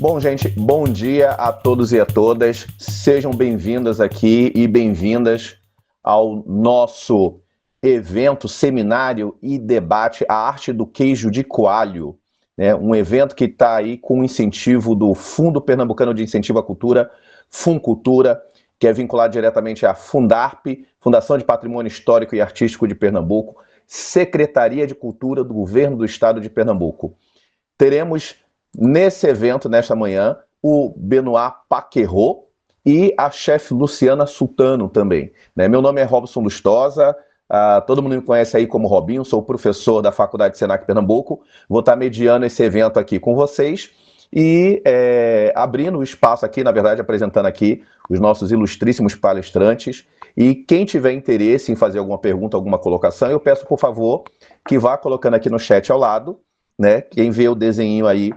Bom, gente, bom dia a todos e a todas. Sejam bem-vindas aqui e bem-vindas ao nosso evento, seminário e debate A Arte do Queijo de Coalho, né? Um evento que está aí com incentivo do Fundo Pernambucano de Incentivo à Cultura, Funcultura, que é vinculado diretamente à Fundarp, Fundação de Patrimônio Histórico e Artístico de Pernambuco, Secretaria de Cultura do Governo do Estado de Pernambuco. Teremos nesse evento, nesta manhã, o Benoit Paquerot e a chefe Luciana Sultano também, né? Meu nome é Robson Lustosa, todo mundo me conhece aí como Robinho, sou professor da Faculdade Senac Pernambuco, vou estar mediando esse evento aqui com vocês e abrindo o espaço aqui, na verdade, apresentando aqui os nossos ilustríssimos palestrantes. E quem tiver interesse em fazer alguma pergunta, alguma colocação, eu peço, por favor, que vá colocando aqui no chat ao lado, né? Quem vê o desenho aí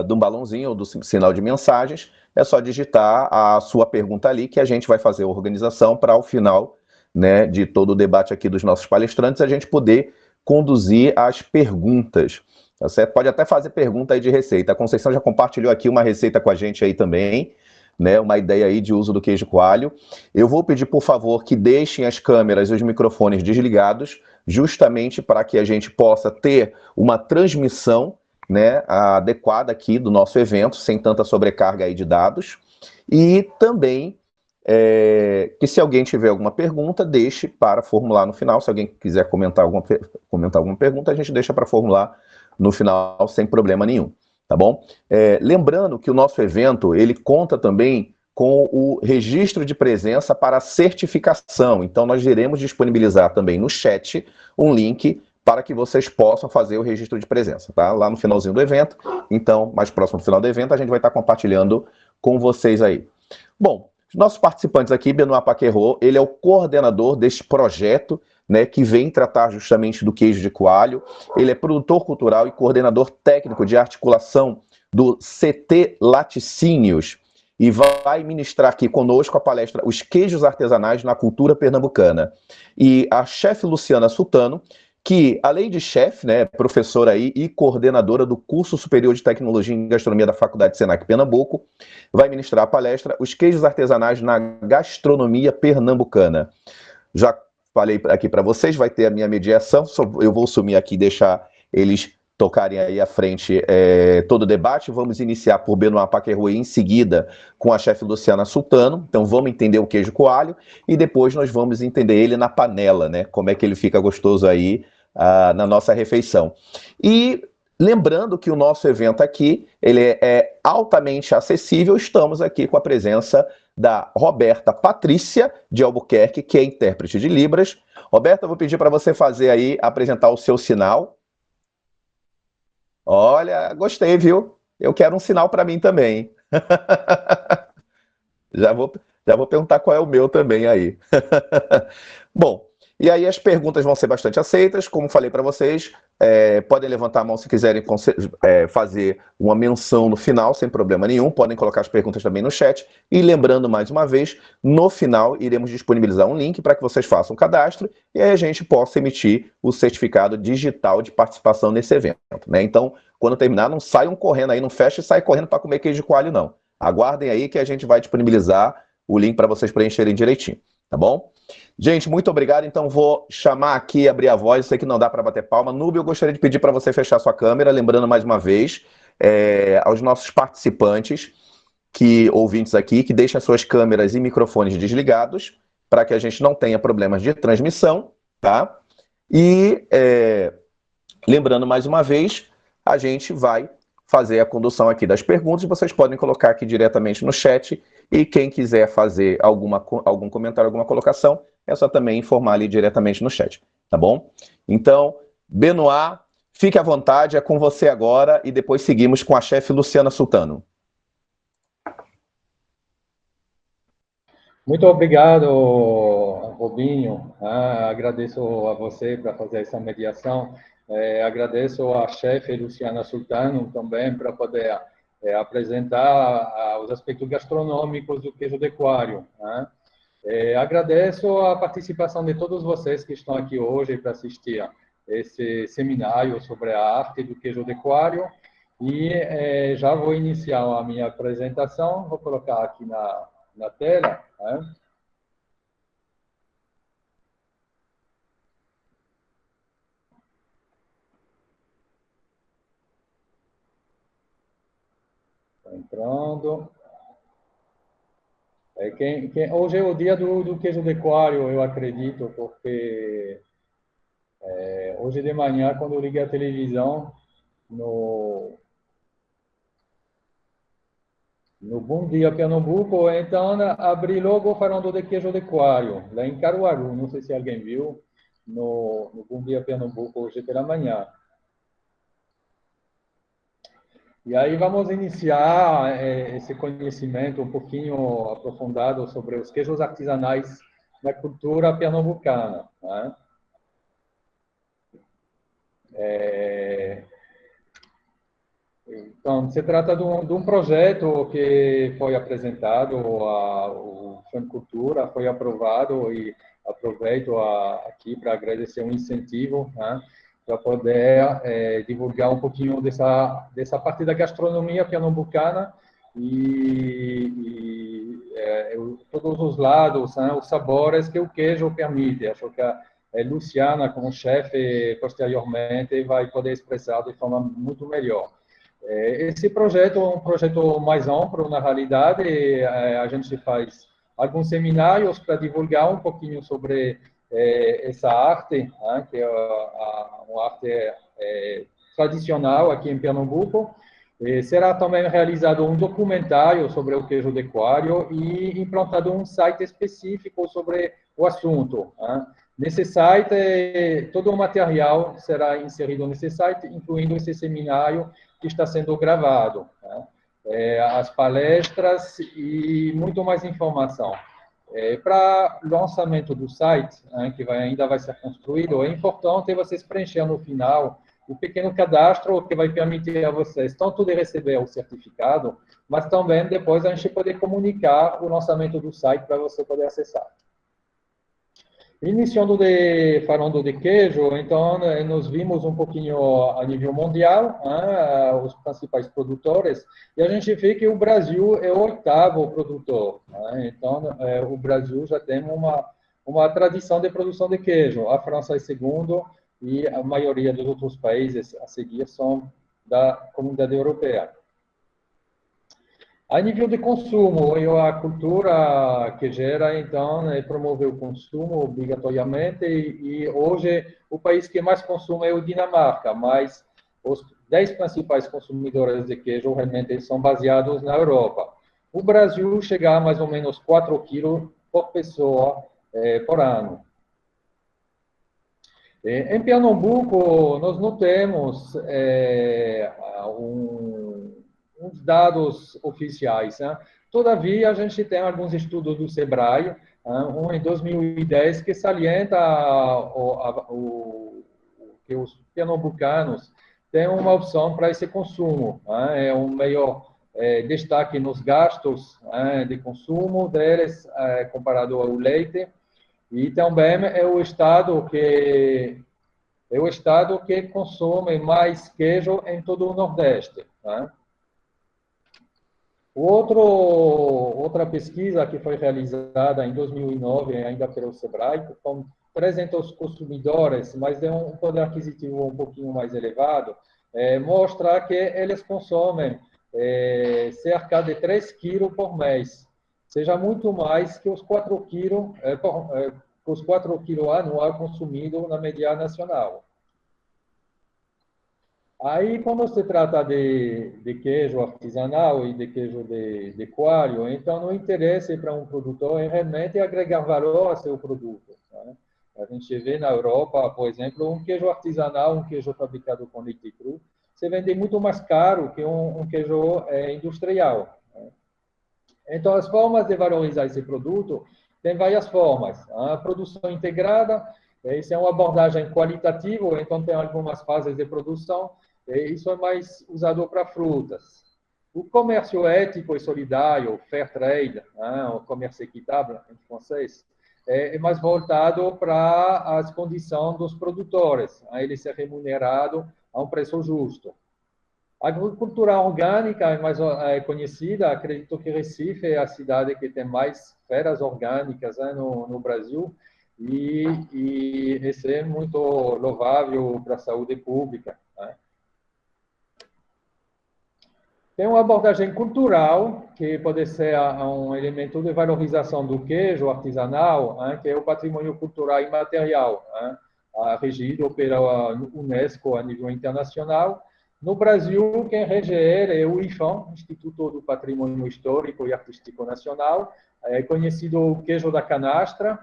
de um balãozinho ou do sinal de mensagens, é só digitar a sua pergunta ali, que a gente vai fazer a organização para, ao final, né, de todo o debate aqui dos nossos palestrantes, a gente poder conduzir as perguntas. Você pode até fazer pergunta aí de receita. A Conceição já compartilhou aqui uma receita com a gente aí também, né, uma ideia aí de uso do queijo coalho. Eu vou pedir, por favor, que deixem as câmeras e os microfones desligados, justamente para que a gente possa ter uma transmissão, né, adequada aqui do nosso evento, sem tanta sobrecarga aí de dados. E também que se alguém tiver alguma pergunta, deixe para formular no final. Se alguém quiser comentar alguma pergunta, a gente deixa para formular no final sem problema nenhum, tá bom? Lembrando que o nosso evento, ele conta também com o registro de presença para certificação. Então, nós iremos disponibilizar também no chat um link para que vocês possam fazer o registro de presença, tá? Lá no finalzinho do evento. Então, mais próximo do final do evento, a gente vai estar compartilhando com vocês aí. Bom, os nossos participantes aqui, Benoit Paquerot, ele é o coordenador deste projeto, né, que vem tratar justamente do queijo de coalho. Ele é produtor cultural e coordenador técnico de articulação do CT Laticínios e vai ministrar aqui conosco a palestra Os Queijos Artesanais na Cultura Pernambucana. E a chefe Luciana Sultano, que, além de chefe, né, professora aí e coordenadora do Curso Superior de Tecnologia em Gastronomia da Faculdade Senac Pernambuco, vai ministrar a palestra Os Queijos Artesanais na Gastronomia Pernambucana. Já falei aqui para vocês, vai ter a minha mediação, eu vou sumir aqui e deixar eles tocarem aí à frente todo o debate. Vamos iniciar por Benoit Paquerot em seguida com a chefe Luciana Sultano. Então vamos entender o queijo coalho e depois nós vamos entender ele na panela, né? Como é que ele fica gostoso aí na nossa refeição. E lembrando que o nosso evento aqui, ele é altamente acessível. Estamos aqui com a presença da Roberta Patrícia de Albuquerque, que é intérprete de Libras. Roberta, eu vou pedir para você fazer aí, apresentar o seu sinal. Olha, gostei, viu? Eu quero um sinal para mim também. Já vou perguntar qual é o meu também aí. Bom, e aí as perguntas vão ser bastante aceitas, como falei para vocês, podem levantar a mão se quiserem fazer uma menção no final, sem problema nenhum, podem colocar as perguntas também no chat, e lembrando mais uma vez, no final iremos disponibilizar um link para que vocês façam o cadastro, e aí a gente possa emitir o certificado digital de participação nesse evento, né? Então, quando terminar, não saiam correndo aí, não fecha e sai correndo para comer queijo de coalho, não. Aguardem aí que a gente vai disponibilizar o link para vocês preencherem direitinho, tá bom? Gente, muito obrigado. Então vou chamar aqui, abrir a voz. Sei que não dá para bater palma. Nubio, eu gostaria de pedir para você fechar sua câmera, lembrando mais uma vez aos nossos participantes, ouvintes aqui, que deixem suas câmeras e microfones desligados, para que a gente não tenha problemas de transmissão, tá? E lembrando mais uma vez, a gente vai fazer a condução aqui das perguntas, vocês podem colocar aqui diretamente no chat, e quem quiser fazer algum comentário, alguma colocação, é só também informar ali diretamente no chat, tá bom? Então, Benoit, fique à vontade, é com você agora, e depois seguimos com a chefe Luciana Sultano. Muito obrigado, Robinho. Agradeço a você para fazer essa mediação. Agradeço à chefe Luciana Sultano também para poder apresentar os aspectos gastronômicos do queijo de coalho. Agradeço a participação de todos vocês que estão aqui hoje para assistir a esse seminário sobre a arte do queijo de coalho. E já vou iniciar a minha apresentação, vou colocar aqui na tela. Né? Tô entrando. Hoje é o dia do queijo de coalho, eu acredito, porque hoje de manhã, quando eu liguei a televisão, no, no Bom Dia Pernambuco, então abri logo falando de queijo de coalho, lá em Caruaru, não sei se alguém viu, no Bom Dia Pernambuco, hoje pela manhã. E aí vamos iniciar esse conhecimento um pouquinho aprofundado sobre os queijos artesanais na cultura pernambucana. Né? Então, se trata de um projeto que foi apresentado, o Cultura foi aprovado e aproveito aqui para agradecer um incentivo, né, para poder divulgar um pouquinho dessa parte da gastronomia pernambucana todos os lados, né, os sabores que o queijo permite. Acho que a Luciana, como chefe, posteriormente vai poder expressar de forma muito melhor. Esse projeto é um projeto mais amplo, na realidade. A gente faz alguns seminários para divulgar um pouquinho sobre essa arte, né, que é uma arte tradicional aqui em Pernambuco. Será também realizado um documentário sobre o queijo de coalho e implantado um site específico sobre o assunto. Né? Nesse site, todo o material será inserido nesse site, incluindo esse seminário que está sendo gravado. Né? As palestras e muito mais informação. Para o lançamento do site, né, que ainda vai ser construído, é importante vocês preencherem no final o pequeno cadastro que vai permitir a vocês tanto de receber o certificado, mas também depois a gente poder comunicar o lançamento do site para você poder acessar. Iniciando falando de queijo, então, nós vimos um pouquinho a nível mundial, né, os principais produtores, e a gente vê que o Brasil é o oitavo produtor. Né? Então, o Brasil já tem uma tradição de produção de queijo. A França é segundo, e a maioria dos outros países a seguir são da Comunidade Europeia. A nível de consumo, a cultura que gera, então, é promover o consumo obrigatoriamente, e hoje o país que mais consome é o Dinamarca, mas os 10 principais consumidores de queijo realmente são baseados na Europa. O Brasil chega a mais ou menos 4 quilos por pessoa por ano. Em Pernambuco, nós não temos uns dados oficiais. Né? Todavia, a gente tem alguns estudos do SEBRAE, um em 2010, que salienta que os pernambucanos têm uma opção para esse consumo. É um maior destaque nos gastos de consumo deles, comparado ao leite, e também é o estado que consome mais queijo em todo o Nordeste. Né? Outra pesquisa que foi realizada em 2009, ainda pelo SEBRAE, com 300 consumidores, mas de um poder aquisitivo um pouquinho mais elevado, mostra que eles consomem cerca de 3 quilos por mês, seja muito mais que os 4 quilos, os 4 quilos anual consumidos na média nacional. Aí, quando se trata de queijo artesanal e de queijo de coalho, então o interesse para um produtor é realmente agregar valor ao seu produto. Né? A gente vê na Europa, por exemplo, um queijo artesanal, um queijo fabricado com leite cru, se vende muito mais caro que um queijo industrial. Né? Então, as formas de valorizar esse produto tem várias formas. A produção integrada, isso é uma abordagem qualitativa, então tem algumas fases de produção. Isso é mais usado para frutas. O comércio ético e solidário, fair trade, o comércio equitável em francês, é mais voltado para as condições dos produtores, ele ser remunerado a um preço justo. A agricultura orgânica é mais conhecida. Acredito que Recife é a cidade que tem mais feiras orgânicas, né, no Brasil, e isso é muito louvável para a saúde pública, né? Tem uma abordagem cultural, que pode ser um elemento de valorização do queijo artesanal, né, que é o patrimônio cultural imaterial, né, regido pela Unesco a nível internacional. No Brasil, quem rege ele é o IFAM, Instituto do Patrimônio Histórico e Artístico Nacional, é conhecido o queijo da canastra.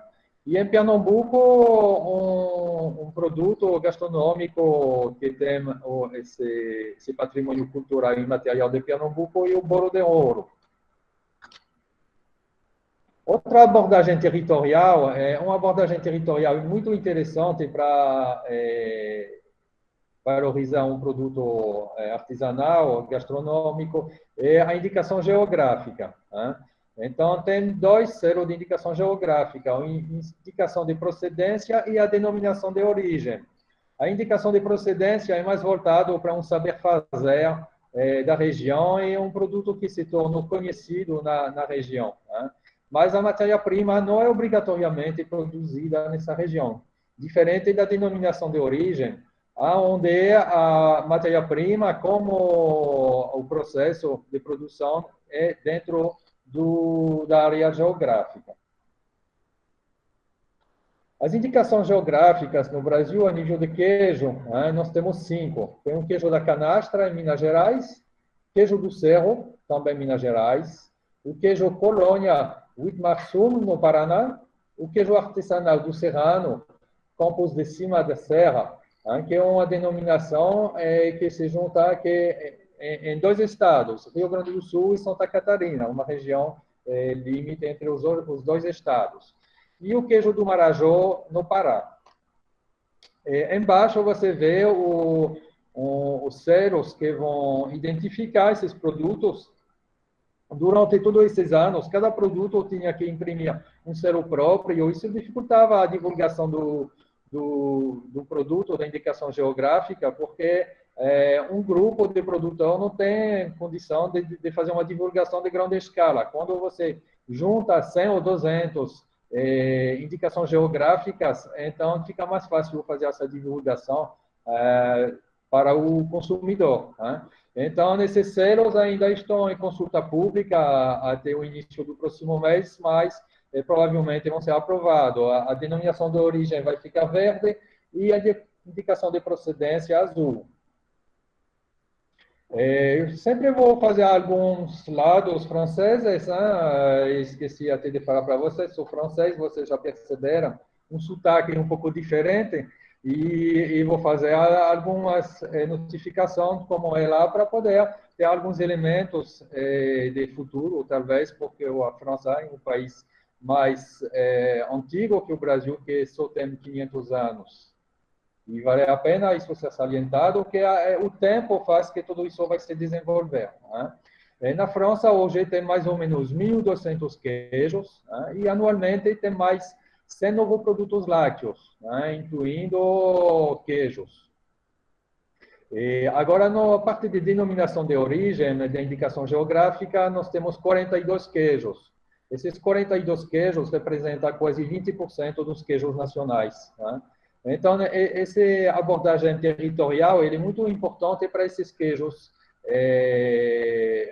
E em Pernambuco, um produto gastronômico que tem esse patrimônio cultural e material de Pernambuco é o bolo de ouro. Outra abordagem territorial é uma abordagem territorial muito interessante para valorizar um produto artesanal, gastronômico, é a indicação geográfica, né? Então, tem dois selos de indicação geográfica, a indicação de procedência e a denominação de origem. A indicação de procedência é mais voltado para um saber-fazer da região e um produto que se tornou conhecido na região, né? Mas a matéria-prima não é obrigatoriamente produzida nessa região. Diferente da denominação de origem, onde a matéria-prima, como o processo de produção, é dentro da área geográfica. As indicações geográficas no Brasil, a nível de queijo, né, nós temos 5. Tem o queijo da canastra, em Minas Gerais, queijo do Cerro, também em Minas Gerais, o queijo Colônia Whitmarsum, no Paraná, o queijo artesanal do Serrano, Campos de Cima da Serra, que é uma denominação que se junta aqui em 2 estados, Rio Grande do Sul e Santa Catarina, uma região limite entre os 2 estados. E o queijo do Marajó, no Pará. Embaixo você vê os selos que vão identificar esses produtos. Durante todos esses anos, cada produto tinha que imprimir um selo próprio, e isso dificultava a divulgação do produto, da indicação geográfica, porque um grupo de produtor não tem condição de fazer uma divulgação de grande escala. Quando você junta 100 ou 200 indicações geográficas, então fica mais fácil fazer essa divulgação para o consumidor, né? Então, esses selos ainda estão em consulta pública até o início do próximo mês, mas provavelmente vão ser aprovados. A denominação de origem vai ficar verde e a indicação de procedência azul. Eu sempre vou fazer alguns lados franceses, né? Esqueci até de falar para vocês, sou francês, vocês já perceberam, um sotaque um pouco diferente, e vou fazer algumas notificações como é lá, para poder ter alguns elementos de futuro, talvez, porque a França é um país mais antigo que o Brasil, que só tem 500 anos. E vale a pena isso ser salientado, que o tempo faz que tudo isso vai se desenvolver, né? Na França, hoje, tem mais ou menos 1.200 queijos, né? E anualmente tem mais 100 novos produtos lácteos, né? Incluindo queijos. Agora, na parte de denominação de origem, de indicação geográfica, nós temos 42 queijos. Esses 42 queijos representam quase 20% dos queijos nacionais, né? Então, essa abordagem territorial é muito importante para esses queijos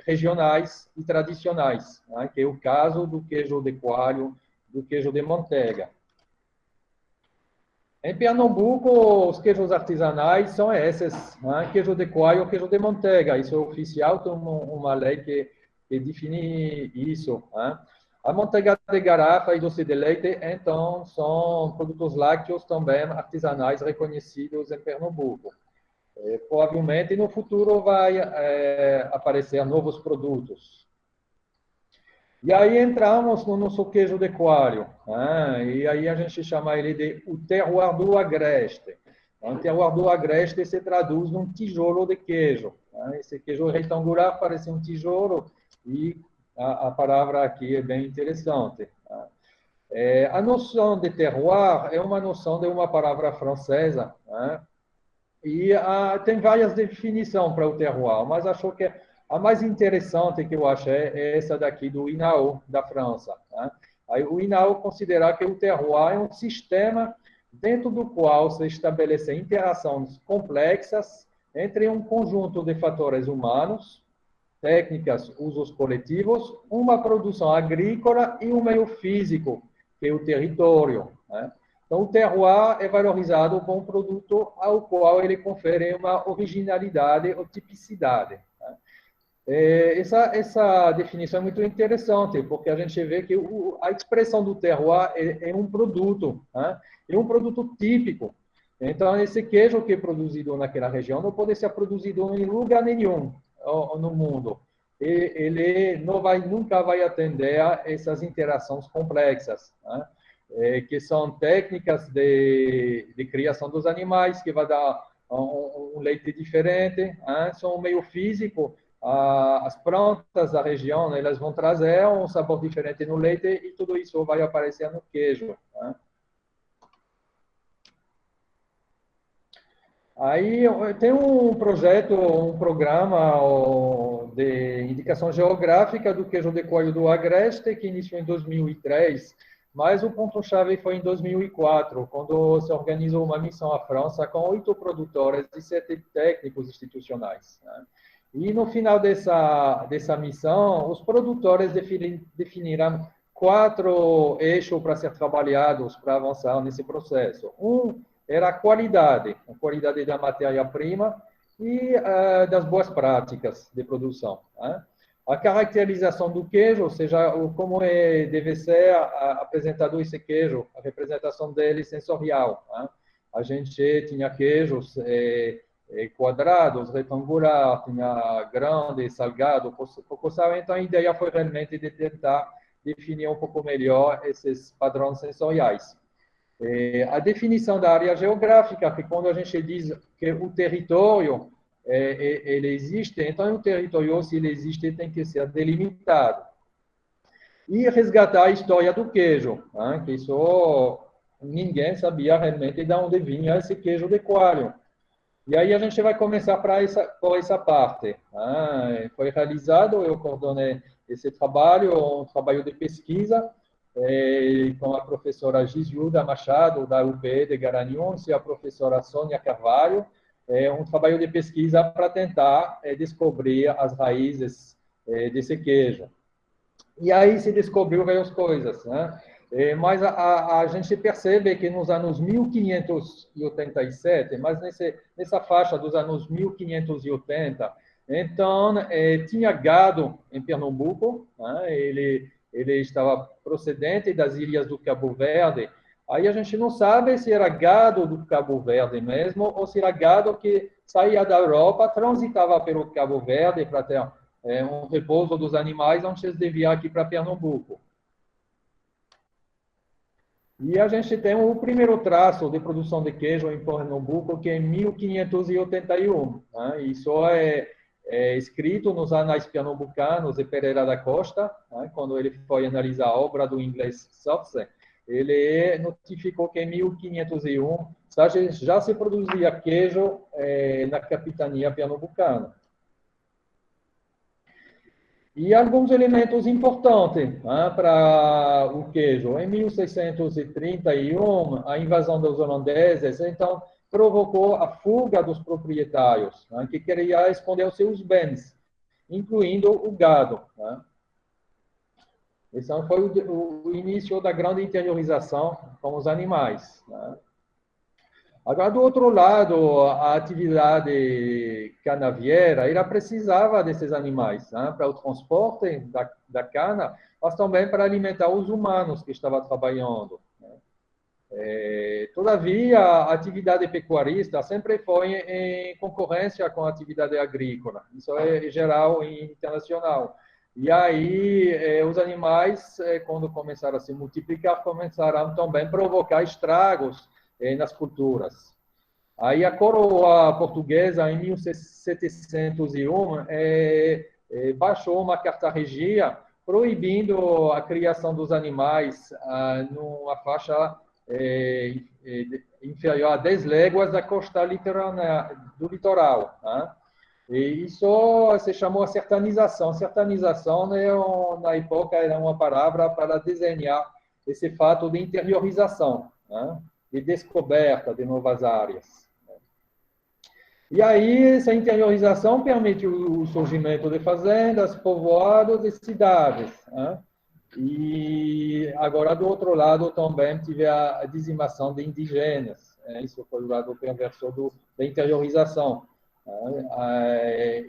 regionais e tradicionais, né? Que é o caso do queijo de coalho, do queijo de manteiga. Em Pernambuco, os queijos artesanais são esses, né? Queijo de coalho, queijo de manteiga. Isso é oficial, tem uma lei que define isso, né? A manteiga de garrafa e doce de leite, então, são produtos lácteos também artesanais reconhecidos em Pernambuco. Provavelmente, no futuro, vai aparecer novos produtos. E aí entramos no nosso queijo de coalho, né? E aí a gente chama ele de o terroir do Agreste. O terroir do Agreste se traduz num tijolo de queijo, né? Esse queijo retangular parece um tijolo, e a palavra aqui é bem interessante. A noção de terroir é uma noção de uma palavra francesa, né? E tem várias definições para o terroir, mas acho que a mais interessante que eu achei é essa daqui do INAO, da França. Né? Aí, o INAO considera que o terroir é um sistema dentro do qual se estabelecem interações complexas entre um conjunto de fatores humanos, técnicas, usos coletivos, uma produção agrícola e um meio físico, que é o território. Né? Então, o terroir é valorizado como um produto ao qual ele confere uma originalidade ou tipicidade. Né? Essa definição é muito interessante, porque a gente vê que a expressão do terroir é um produto, né? É um produto típico. Então, esse queijo que é produzido naquela região não pode ser produzido em lugar nenhum no mundo. Ele nunca vai atender a essas interações complexas, né? Que são técnicas de criação dos animais, que vai dar um leite diferente, né? São um meio físico. As plantas da região, né, elas vão trazer um sabor diferente no leite e tudo isso vai aparecer no queijo. Né? Aí tem um projeto, um programa de indicação geográfica do queijo de coalho do Agreste, que iniciou em 2003, mas o ponto-chave foi em 2004, quando se organizou uma missão à França com 8 produtores e 7 técnicos institucionais. Né? E no final dessa missão, os produtores definiram 4 eixos para ser trabalhados para avançar nesse processo. Era a qualidade da matéria-prima e das boas práticas de produção. Né? A caracterização do queijo, ou seja, como deve ser apresentado esse queijo, a representação dele sensorial. Né? A gente tinha queijos quadrados, retangular, tinha grande, salgado, pouco sal. Então, a ideia foi realmente de tentar definir um pouco melhor esses padrões sensoriais. A definição da área geográfica, que quando a gente diz que o território ele existe, então o território, se ele existe, tem que ser delimitado. E resgatar a história do queijo, né? Que isso ninguém sabia realmente de onde vinha esse queijo de coalho. E aí a gente vai começar por essa parte. Né? Foi realizado, eu coordenei esse trabalho, um trabalho de pesquisa, com a professora Gisilda Machado, da UPE de Garanhuns, e a professora Sônia Carvalho, um trabalho de pesquisa para tentar descobrir as raízes desse queijo. E aí se descobriu várias coisas, né? Mas a gente percebe que nos anos 1587, mas nessa faixa dos anos 1580, então, tinha gado em Pernambuco, né? Ele estava procedente das ilhas do Cabo Verde. Aí a gente não sabe se era gado do Cabo Verde mesmo, ou se era gado que saía da Europa, transitava pelo Cabo Verde para ter um repouso dos animais antes de vir aqui para Pernambuco. E a gente tem o primeiro traço de produção de queijo em Pernambuco, que é em 1581. Né? Isso é escrito nos Anais Pernambucanos de Pereira da Costa, né? Quando ele foi analisar a obra do inglês Southey, ele notificou que em 1501 já se produzia queijo na capitania pernambucana. E alguns elementos importantes, né, para o queijo. Em 1631, a invasão dos holandeses, então, provocou a fuga dos proprietários, né, que queriam esconder os seus bens, incluindo o gado. Né. Esse foi o início da grande interiorização com os animais. Né. Agora, do outro lado, a atividade canavieira, ela precisava desses animais, né, para o transporte da cana, mas também para alimentar os humanos que estavam trabalhando. Né. Todavia, a atividade pecuarista sempre foi em concorrência com a atividade agrícola. Isso é geral e internacional. E aí, os animais, quando começaram a se multiplicar, começaram também a provocar estragos nas culturas. Aí a coroa portuguesa, em 1701, baixou uma carta regia proibindo a criação dos animais numa faixa inferior a 10 léguas da costa do litoral. Né? E isso se chamou sertanização. Sertanização, na época, era uma palavra para desenhar esse fato de interiorização, né? De descoberta de novas áreas. E aí, essa interiorização permite o surgimento de fazendas, povoados e cidades. Né? E agora, do outro lado, também tive a dizimação de indígenas. Isso foi o lado perverso da interiorização.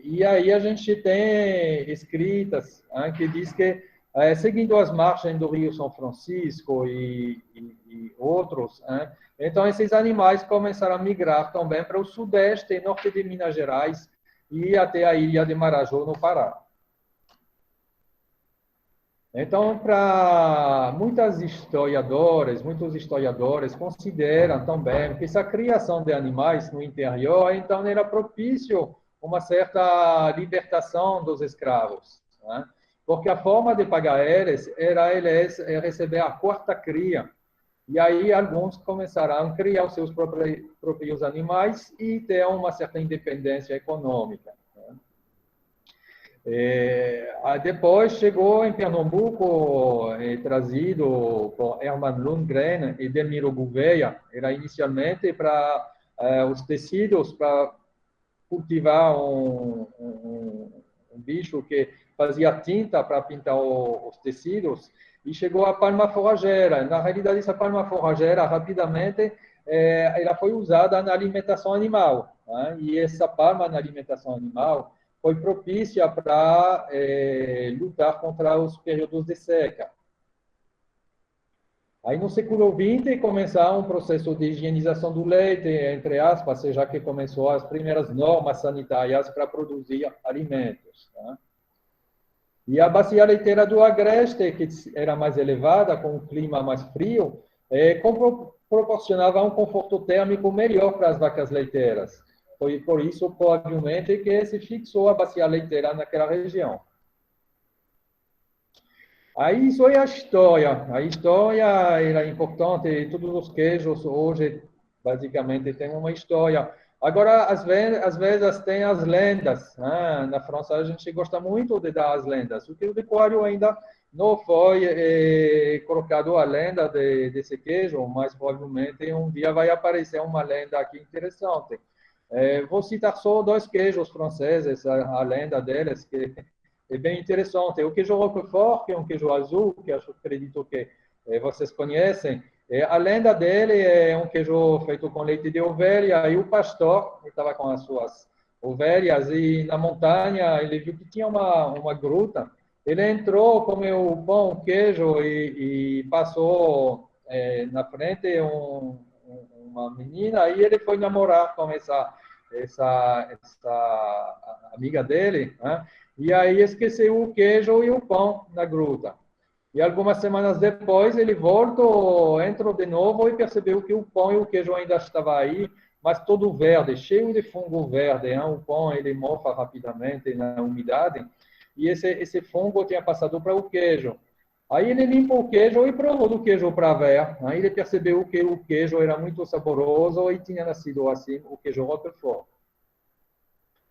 E aí a gente tem escritas que diz que, seguindo as margens do Rio São Francisco e outros, então esses animais começaram a migrar também para o sudeste e norte de Minas Gerais e até a ilha de Marajó, no Pará. Então, para muitos historiadores consideram também que essa criação de animais no interior, então, era propício uma certa libertação dos escravos, né? Porque a forma de pagar eles era receber a quarta cria. E aí alguns começaram a criar os seus próprios animais e ter uma certa independência econômica. Depois chegou em Pernambuco, trazido por Herman Lundgren e Demiro Gouveia, era inicialmente para os tecidos, para cultivar um bicho que fazia tinta para pintar os tecidos, e chegou a palma forrageira. Na realidade, essa palma forrageira, rapidamente, ela foi usada na alimentação animal, né? E essa palma na alimentação animal foi propícia para lutar contra os períodos de seca. Aí, no século XX, começou um processo de higienização do leite, entre aspas, já que começou as primeiras normas sanitárias para produzir alimentos. Tá? E a bacia leiteira do Agreste, que era mais elevada, com um clima mais frio, proporcionava um conforto térmico melhor para as vacas leiteiras. Foi por isso, provavelmente, que se fixou a bacia leiteira naquela região. Aí, isso é a história. A história era importante. Todos os queijos hoje, basicamente, têm uma história. Agora, às vezes, tem as lendas. Né? Na França, a gente gosta muito de dar as lendas. O queijo de coalho ainda não foi colocado a lenda desse queijo, mas provavelmente um dia vai aparecer uma lenda aqui interessante. Vou citar só 2 queijos franceses, a lenda deles, que é bem interessante. O queijo Roquefort, que é um queijo azul, que acredito que vocês conhecem. A lenda dele é um queijo feito com leite de ovelha, e o pastor estava com as suas ovelhas, e na montanha ele viu que tinha uma gruta. Ele entrou, comeu o pão, o queijo, e passou na frente uma menina, e ele foi namorar com essa amiga dele, né? E aí esqueceu o queijo e o pão na gruta. E algumas semanas depois ele voltou, entrou de novo e percebeu que o pão e o queijo ainda estavam aí, mas todo verde, cheio de fungo verde. Hein? O pão ele mofa rapidamente na umidade, e esse fungo tinha passado para o queijo. Aí ele limpou o queijo e provou do queijo para ver. Aí ele percebeu que o queijo era muito saboroso e tinha nascido assim o queijo Roquefort.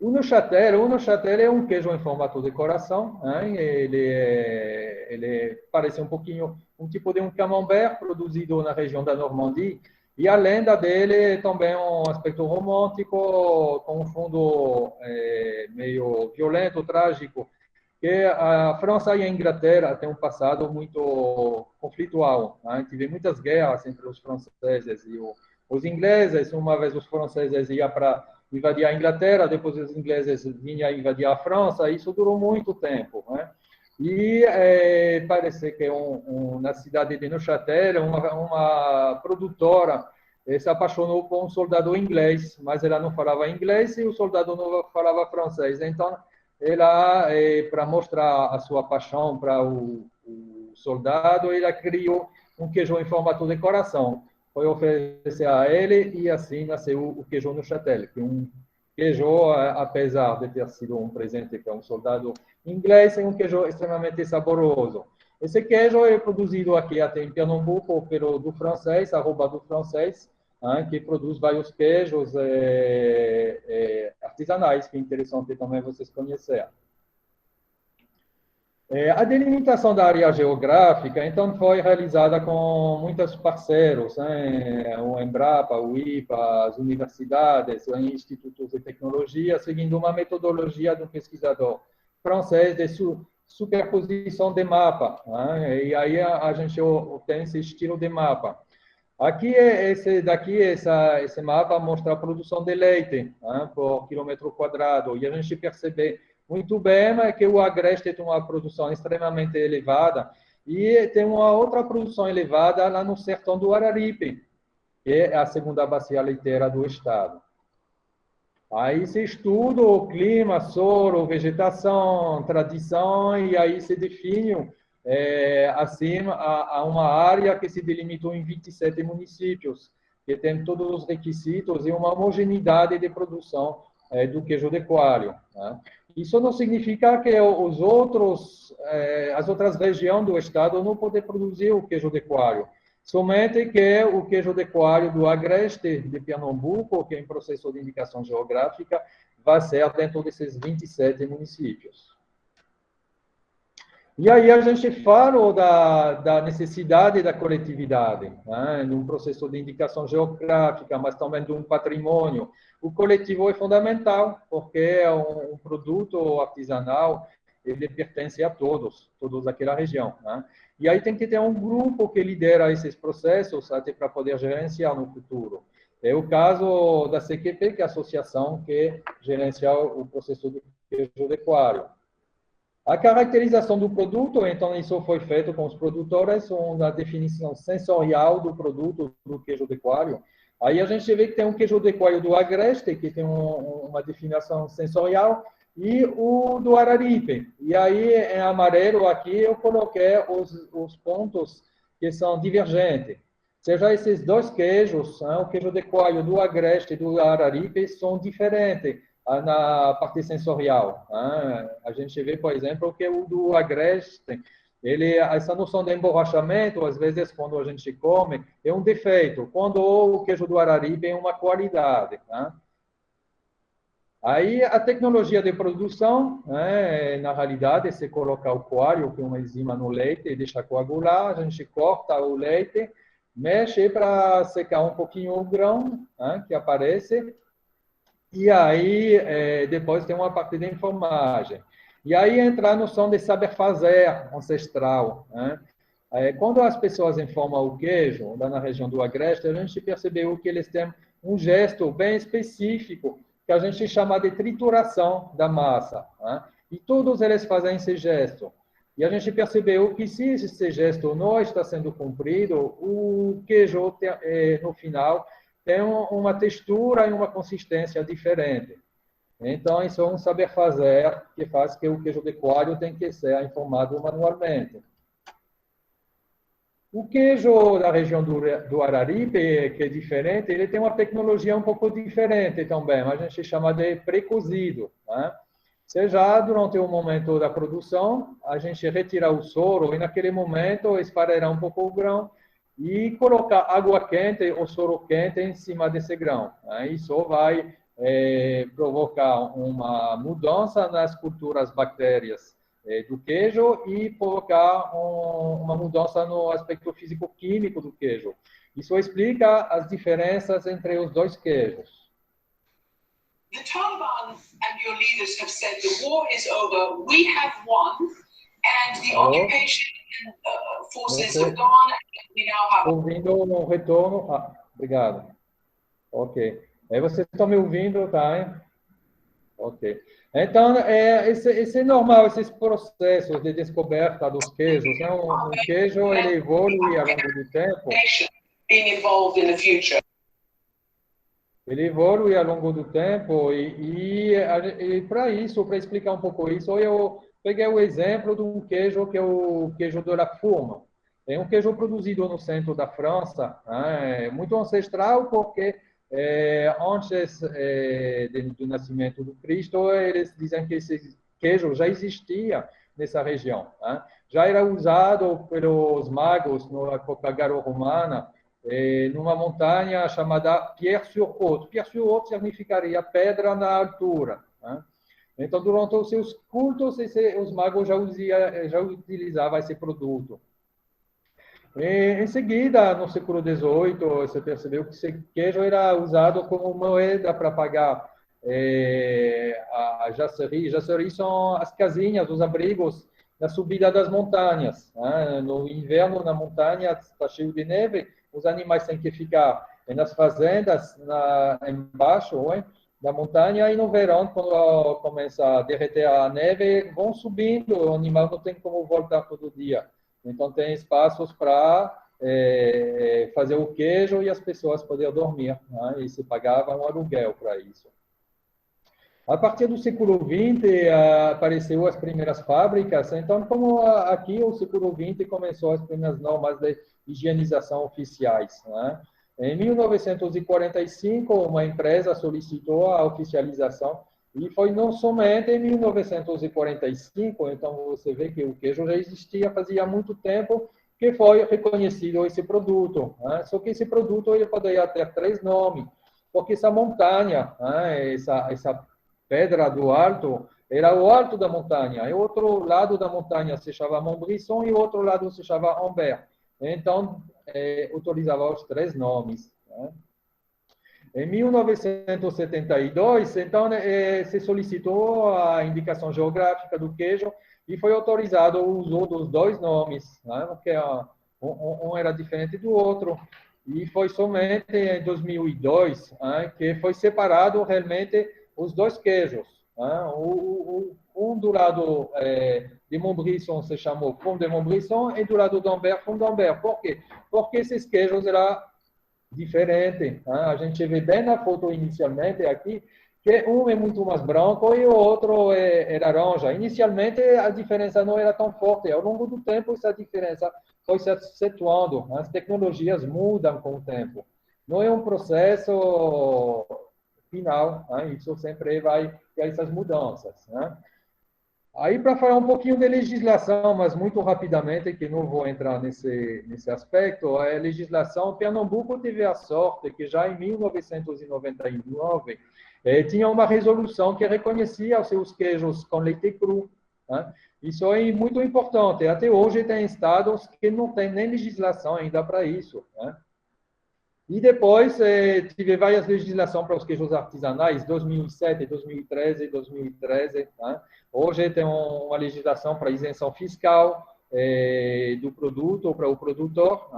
O Neuchâtel é um queijo em formato de coração. Hein? Ele parece um pouquinho um tipo de um camembert produzido na região da Normandie. E a lenda dele é também um aspecto romântico, com um fundo meio violento, trágico, que a França e a Inglaterra têm um passado muito conflitual. Né? Tive muitas guerras entre os franceses e os ingleses. Uma vez os franceses iam para invadir a Inglaterra, depois os ingleses vinham invadir a França. Isso durou muito tempo. Né? E parece que na cidade de Neuchâtel, uma produtora se apaixonou por um soldado inglês, mas ela não falava inglês e o soldado não falava francês. Então, ela, para mostrar a sua paixão para o soldado, ela criou um queijo em formato de coração. Foi oferecer a ele e assim nasceu o queijo Neuchâtel, que é um queijo, apesar de ter sido um presente para um soldado inglês, é um queijo extremamente saboroso. Esse queijo é produzido aqui até em Pernambuco pelo do francês, @ do francês, que produz vários queijos artesanais, que é interessante também vocês conhecerem. A delimitação da área geográfica, então, foi realizada com muitos parceiros, né? O Embrapa, o IPA, as universidades, os institutos de tecnologia, seguindo uma metodologia de um pesquisador francês de superposição de mapa, né? E aí a gente tem esse estilo de mapa. Aqui, esse mapa mostra a produção de leite, né, por quilômetro quadrado, e a gente percebe muito bem que o Agreste tem uma produção extremamente elevada e tem uma outra produção elevada lá no sertão do Araripe, que é a segunda bacia leiteira do estado. Aí se estuda o clima, solo, vegetação, tradição, e aí se define acima a uma área que se delimitou em 27 municípios, que tem todos os requisitos e uma homogeneidade de produção do queijo de coalho, né? Isso não significa que as outras regiões do estado não podem produzir o queijo de coalho. Somente que o queijo de coalho do Agreste de Pernambuco, que é em processo de indicação geográfica, vai ser dentro desses 27 municípios. E aí a gente fala da necessidade da coletividade, né? Num processo de indicação geográfica, mas também de um patrimônio. O coletivo é fundamental, porque é um produto artesanal, ele pertence a todos daquela região, né? E aí tem que ter um grupo que lidera esses processos, até para poder gerenciar no futuro. É o caso da CQP, que é a associação que gerencia o processo do queijo de coalho. A caracterização do produto, então, isso foi feito com os produtores, uma definição sensorial do produto do queijo de coalho. Aí a gente vê que tem um queijo de coalho do Agreste, que tem uma definição sensorial, e o do Araripe. E aí, em amarelo, aqui, eu coloquei os pontos que são divergentes. Seja esses dois queijos, né, o queijo de coalho do Agreste e do Araripe, são diferentes na parte sensorial. A gente vê, por exemplo, que o do Agreste, essa noção de emborrachamento, às vezes, quando a gente come, é um defeito, quando o queijo do Araripe é uma qualidade. Aí, a tecnologia de produção, na realidade, se colocar o coalho, que é uma enzima no leite, e deixa coagular, a gente corta o leite, mexe para secar um pouquinho o grão, que aparece, e aí depois tem uma parte de enformagem. E aí entra a noção de saber fazer ancestral, né? Quando as pessoas informam o queijo, lá na região do Agreste, a gente percebeu que eles têm um gesto bem específico, que a gente chama de trituração da massa, né? E todos eles fazem esse gesto. E a gente percebeu que se esse gesto não está sendo cumprido, o queijo, no final, tem uma textura e uma consistência diferente. Então, isso é um saber fazer que faz que o queijo de coalho tem que ser informado manualmente. O queijo da região do Araripe, que é diferente, ele tem uma tecnologia um pouco diferente também, mas a gente chama de pré-cozido, né? Seja durante o momento da produção, a gente retira o soro e naquele momento esfarelar um pouco o grão e colocar água quente ou soro quente em cima desse grão. Isso vai provocar uma mudança nas culturas bactérias do queijo e provocar uma mudança no aspecto físico-químico do queijo. Isso explica as diferenças entre os dois queijos. The Taliban and your leaders have said the war is over, we have won, and the occupation forces have gone, and we now have... Ouvindo um retorno... obrigado. Ok. Aí vocês estão me ouvindo, tá? Hein? Ok. Então, esse é normal, esses processos de descoberta dos queijos. Né? Um queijo, ele evolui ao longo do tempo. Being involved in the future. Ele evolui ao longo do tempo e para isso, para explicar um pouco isso, eu peguei o exemplo de um queijo que é o queijo de la Fourme. É um queijo produzido no centro da França, muito ancestral, porque antes do nascimento do Cristo, eles dizem que esse queijo já existia nessa região. Já era usado pelos magos na época garo-romana, numa montanha chamada Pierre-sur-Haute. Pierre-sur-Haute significaria pedra na altura. Então, durante os seus cultos, os magos já utilizavam esse produto. Em seguida, no século XVIII, você percebeu que esse queijo era usado como moeda para pagar a jacerie. Jacerie são as casinhas, os abrigos na subida das montanhas. No inverno, na montanha, está cheio de neve, os animais têm que ficar nas fazendas, embaixo da montanha, e no verão, quando começa a derreter a neve, vão subindo, o animal não tem como voltar todo dia. Então, tem espaços para fazer o queijo e as pessoas poderem dormir, e se pagava um aluguel para isso. A partir do século XX, apareceu as primeiras fábricas. Então, como aqui, o século XX começou as primeiras normas de higienização oficiais. Em 1945, uma empresa solicitou a oficialização, e foi não somente em 1945, então você vê que o queijo já existia fazia muito tempo, que foi reconhecido esse produto. Só que esse produto ele poderia ter 3 nomes, porque essa montanha, essa pedra do alto, era o alto da montanha, e o outro lado da montanha se chamava Montbrison, e o outro lado se chamava Humbert. Então, utilizava os 3 nomes. Em 1972, então, se solicitou a indicação geográfica do queijo e foi autorizado o uso dos 2 nomes, porque um era diferente do outro. E foi somente em 2002 que foi separado realmente os 2 queijos. Um do lado de Montbrison se chamou Pont de Montbrison e do lado de Humbert, Pont d'Humbert. Por quê? Porque esses queijos eram diferentes. A gente vê bem na foto inicialmente aqui que um é muito mais branco e o outro é laranja. Inicialmente a diferença não era tão forte. Ao longo do tempo essa diferença foi se acentuando. As tecnologias mudam com o tempo. Não é um processo final. Isso sempre vai ter essas mudanças. Aí, para falar um pouquinho de legislação, mas muito rapidamente, que não vou entrar nesse aspecto, a legislação, Pernambuco teve a sorte que já em 1999 tinha uma resolução que reconhecia os seus queijos com leite cru. Isso é muito importante. Até hoje tem estados que não tem nem legislação ainda para isso. E depois tive várias legislações para os queijos artesanais, 2007, 2013, 2013. Hoje tem uma legislação para isenção fiscal do produto para o produtor.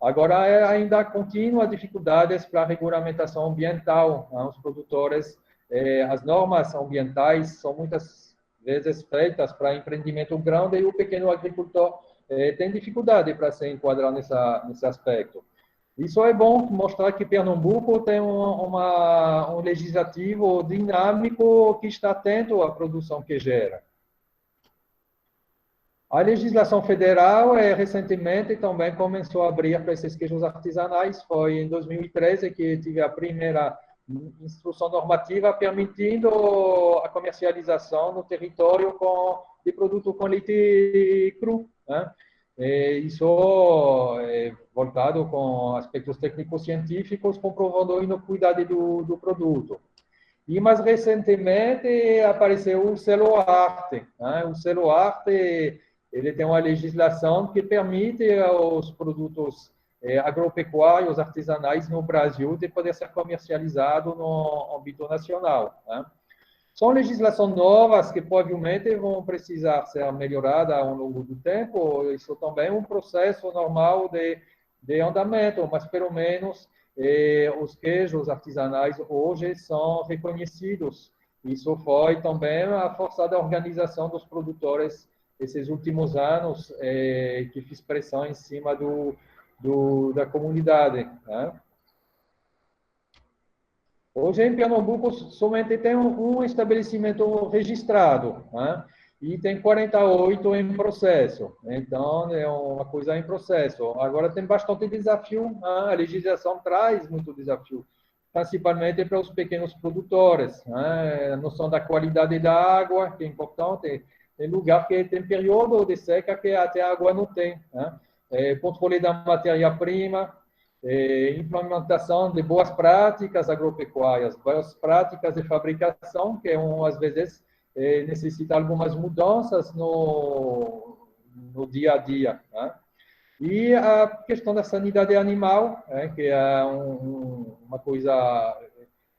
Agora ainda continua dificuldades para a regulamentação ambiental. Os produtores, as normas ambientais são muitas vezes feitas para empreendimento grande e o pequeno agricultor tem dificuldade para se enquadrar nesse aspecto. Isso é bom mostrar que Pernambuco tem um legislativo dinâmico que está atento à produção que gera. A legislação federal recentemente também começou a abrir para esses queijos artesanais. Foi em 2013 que tive a primeira instrução normativa permitindo a comercialização no território de produto com leite cru. Isso é voltado com aspectos técnicos-científicos, comprovando a inocuidade do produto. E mais recentemente apareceu o selo arte. O selo arte ele tem uma legislação que permite aos produtos agropecuários artesanais no Brasil de poder ser comercializado no âmbito nacional. São legislações novas que provavelmente vão precisar ser melhoradas ao longo do tempo. Isso também é um processo normal de andamento, mas pelo menos os queijos artesanais hoje são reconhecidos. Isso foi também a força da organização dos produtores esses últimos anos, que fiz pressão em cima da comunidade. Hoje, em Pernambuco, somente tem um estabelecimento registrado, e tem 48 em processo. Então, é uma coisa em processo. Agora, tem bastante desafio. A legislação traz muito desafio, principalmente para os pequenos produtores. A noção da qualidade da água, que é importante. em lugar que tem período de seca que até a água não tem, né? Controle da matéria-prima, implementação de boas práticas agropecuárias, boas práticas de fabricação, que às vezes necessita algumas mudanças no dia a dia, né? E a questão da sanidade animal, que é uma coisa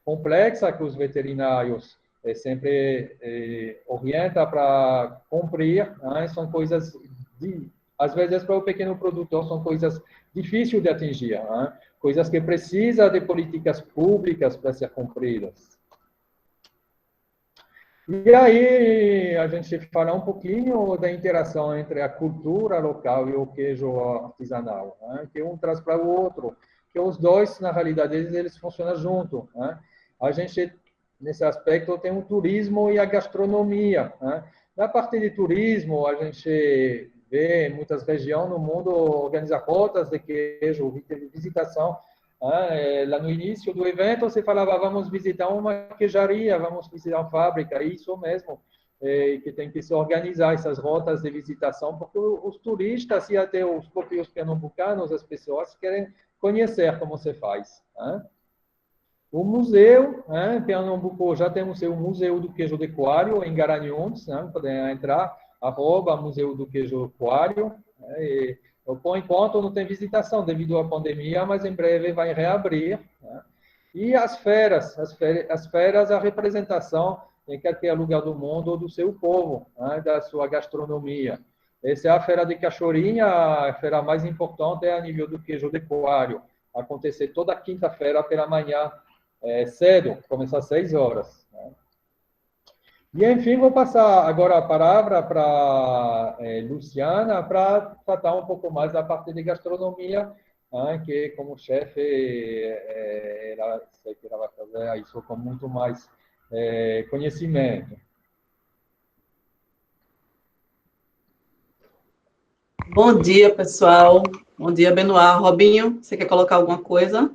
complexa que os veterinários sempre orientam para cumprir, né? São coisas, às vezes, para o pequeno produtor, são coisas difíceis de atingir, né? Coisas que precisam de políticas públicas para ser cumpridas. E aí, a gente fala um pouquinho da interação entre a cultura local e o queijo artesanal, né? Que um traz para o outro, que os dois, na realidade, eles funcionam juntos, né? A gente, nesse aspecto, tem o turismo e a gastronomia, né? Na parte de turismo, a gente vê em muitas regiões no mundo organizar rotas de queijo, de visitação. Lá no início do evento, você falava, vamos visitar uma queijaria, vamos visitar uma fábrica, isso mesmo, que tem que se organizar essas rotas de visitação, porque os turistas e até os próprios pernambucanos, as pessoas querem conhecer como se faz, né? O museu, em Pernambuco já temos o Museu do Queijo de Coalho, em Garanhuns, né? Podem entrar, @Museu do Queijo Coalho, né? Por enquanto não tem visitação devido à pandemia, mas em breve vai reabrir, né? E as feiras, a representação em qualquer lugar do mundo do seu povo, né? Da sua gastronomia. Essa é a Feira de Cachoeirinha, a feira mais importante a nível do queijo de coalho. Acontecer toda quinta-feira pela manhã, cedo, começa às 6 horas. Né? E, enfim, vou passar agora a palavra para Luciana para tratar um pouco mais da parte de gastronomia, que, como chefe, ela vai fazer isso com muito mais conhecimento. Bom dia, pessoal. Bom dia, Benoit. Robinho, você quer colocar alguma coisa?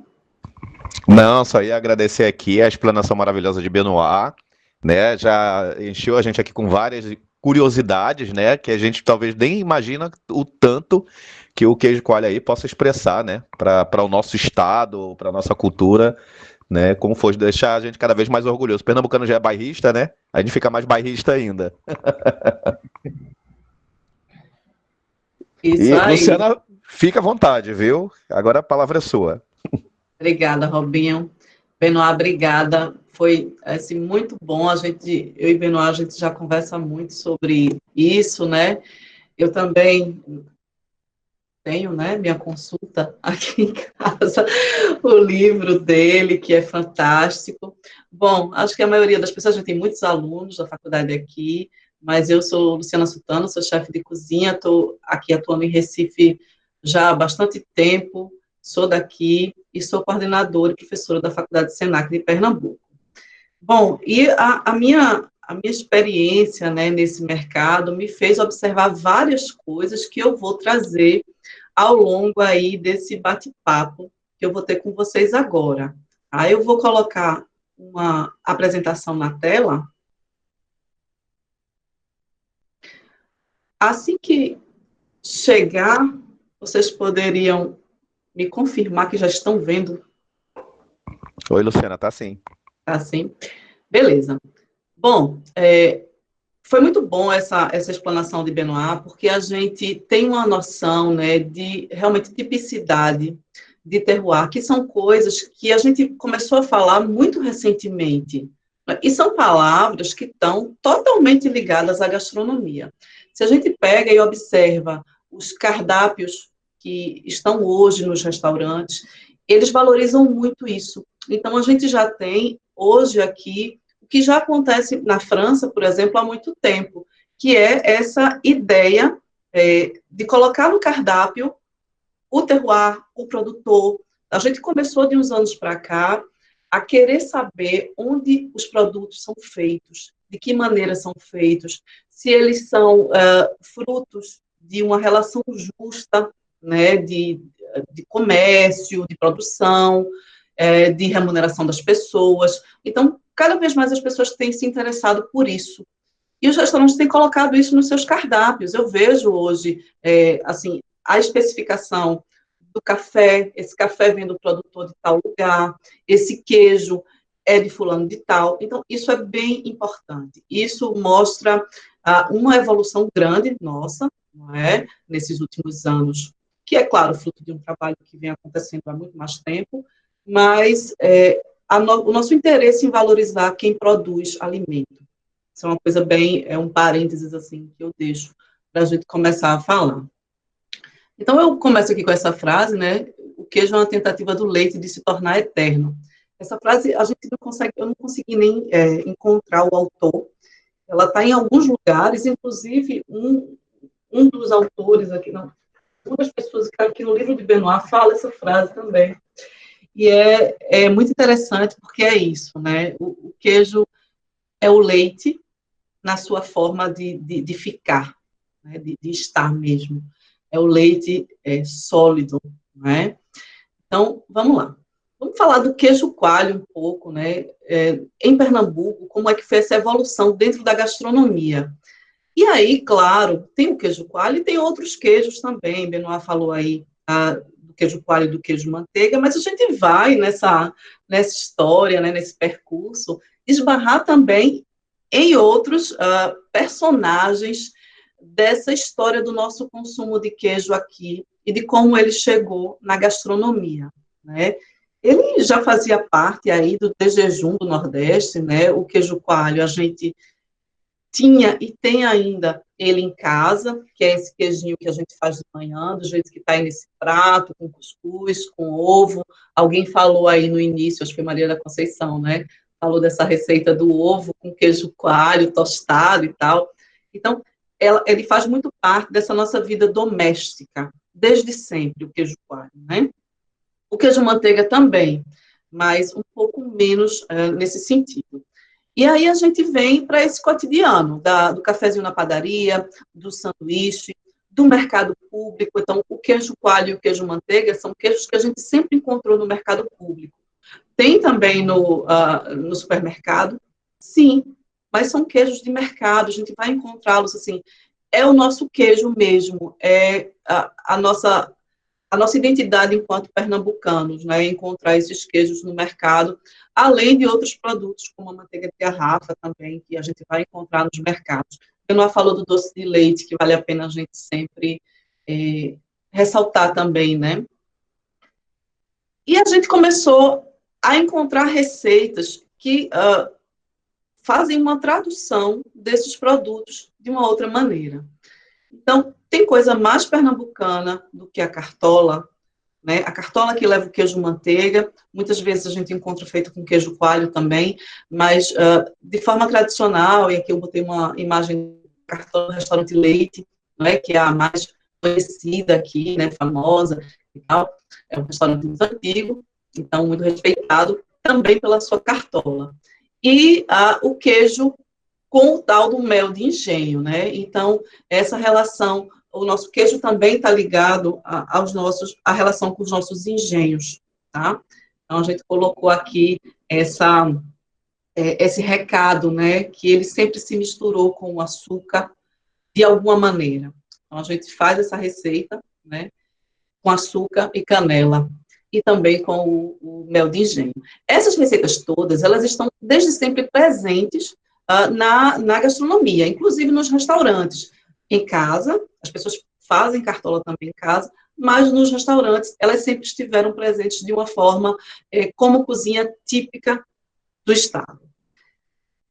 Não, só ia agradecer aqui a explanação maravilhosa de Benoit, né? Já encheu a gente aqui com várias curiosidades, né? Que a gente talvez nem imagina o tanto que o queijo coalho aí possa expressar, né? Para o nosso estado, para a nossa cultura, né? Como for deixar a gente cada vez mais orgulhoso. O pernambucano já é bairrista, né? A gente fica mais bairrista ainda. Isso E, aí. Luciana, fica à vontade, viu? Agora a palavra é sua. Obrigada, Robinho. Benoit, obrigada. Foi assim, muito bom. Eu e Benoit, a gente já conversa muito sobre isso, né? Eu também tenho, né, minha consulta aqui em casa, o livro dele, que é fantástico. Bom, acho que a maioria das pessoas, já tem muitos alunos da faculdade aqui, mas eu sou Luciana Sultano, sou chefe de cozinha, estou aqui atuando em Recife já há bastante tempo, sou daqui e sou coordenadora e professora da Faculdade Senac de Pernambuco. Bom, e a minha experiência, né, nesse mercado me fez observar várias coisas que eu vou trazer ao longo aí desse bate-papo que eu vou ter com vocês agora. Aí eu vou colocar uma apresentação na tela. Assim que chegar, vocês poderiam me confirmar que já estão vendo? Oi, Luciana, tá sim. Tá sim? Beleza. Bom, foi muito bom essa explanação de Benoit, porque a gente tem uma noção, né, de realmente tipicidade de terroir, que são coisas que a gente começou a falar muito recentemente, e são palavras que estão totalmente ligadas à gastronomia. Se a gente pega e observa os cardápios que estão hoje nos restaurantes, eles valorizam muito isso. Então, a gente já tem hoje aqui o que já acontece na França, por exemplo, há muito tempo, que é essa ideia de colocar no cardápio o terroir, o produtor. A gente começou de uns anos para cá a querer saber onde os produtos são feitos, de que maneira são feitos, se eles são frutos de uma relação justa, né, de comércio, de produção, de remuneração das pessoas. Então, cada vez mais as pessoas têm se interessado por isso. E os restaurantes têm colocado isso nos seus cardápios. Eu vejo hoje, assim, a especificação do café, esse café vem do produtor de tal lugar, esse queijo é de fulano de tal. Então, isso é bem importante. Isso mostra uma evolução grande nossa, não é? Nesses últimos anos, que é, claro, fruto de um trabalho que vem acontecendo há muito mais tempo, mas o nosso interesse em valorizar quem produz alimento. Isso é uma coisa bem, um parênteses, assim, que eu deixo para a gente começar a falar. Então, eu começo aqui com essa frase, né? O queijo é uma tentativa do leite de se tornar eterno. Essa frase, eu não consegui nem encontrar o autor. Ela está em alguns lugares, inclusive um dos autores aqui, não, uma das pessoas que está aqui no livro de Benoit fala essa frase também. E é muito interessante porque é isso, né? O queijo é o leite na sua forma de ficar, né? de estar mesmo. É o leite sólido, né? Então, vamos lá. Vamos falar do queijo coalho um pouco, né? Em Pernambuco, como é que foi essa evolução dentro da gastronomia. E aí, claro, tem o queijo coalho e tem outros queijos também. Benoit falou aí do queijo coalho e do queijo manteiga, mas a gente vai nessa história, né, nesse percurso, esbarrar também em outros personagens dessa história do nosso consumo de queijo aqui e de como ele chegou na gastronomia, né? Ele já fazia parte aí do jejum do Nordeste, né? O queijo coalho a gente tinha e tem ainda ele em casa, que é esse queijinho que a gente faz de manhã, do jeito que está aí nesse prato, com cuscuz, com ovo. Alguém falou aí no início, acho que foi Maria da Conceição, né? Falou dessa receita do ovo com queijo coalho tostado e tal. Então, ele faz muito parte dessa nossa vida doméstica, desde sempre, o queijo coalho, né? O queijo manteiga também, mas um pouco menos nesse sentido. E aí a gente vem para esse cotidiano, do cafezinho na padaria, do sanduíche, do mercado público. Então, o queijo coalho e o queijo manteiga são queijos que a gente sempre encontrou no mercado público. Tem também no supermercado? Sim, mas são queijos de mercado, a gente vai encontrá-los assim. É o nosso queijo mesmo, é a nossa identidade enquanto pernambucanos, né? Encontrar esses queijos no mercado, além de outros produtos, como a manteiga de garrafa também, que a gente vai encontrar nos mercados. Benoit falou do doce de leite, que vale a pena a gente sempre ressaltar também, né? E a gente começou a encontrar receitas que fazem uma tradução desses produtos de uma outra maneira. Então, tem coisa mais pernambucana do que a cartola, né? A cartola que leva o queijo manteiga, muitas vezes a gente encontra feito com queijo coalho também, mas de forma tradicional, e aqui eu botei uma imagem da cartola do restaurante Leite, né, que é a mais conhecida aqui, né, famosa e tal. É um restaurante muito antigo, então muito respeitado, também pela sua cartola. E o queijo com o tal do mel de engenho, né? Então, essa relação, o nosso queijo também está ligado à relação com os nossos engenhos, tá? Então, a gente colocou aqui esse recado, né? Que ele sempre se misturou com o açúcar de alguma maneira. Então, a gente faz essa receita, né? Com açúcar e canela. E também com o mel de engenho. Essas receitas todas, elas estão desde sempre presentes na gastronomia, inclusive nos restaurantes. Em casa, as pessoas fazem cartola também em casa, mas nos restaurantes elas sempre estiveram presentes de uma forma como cozinha típica do estado.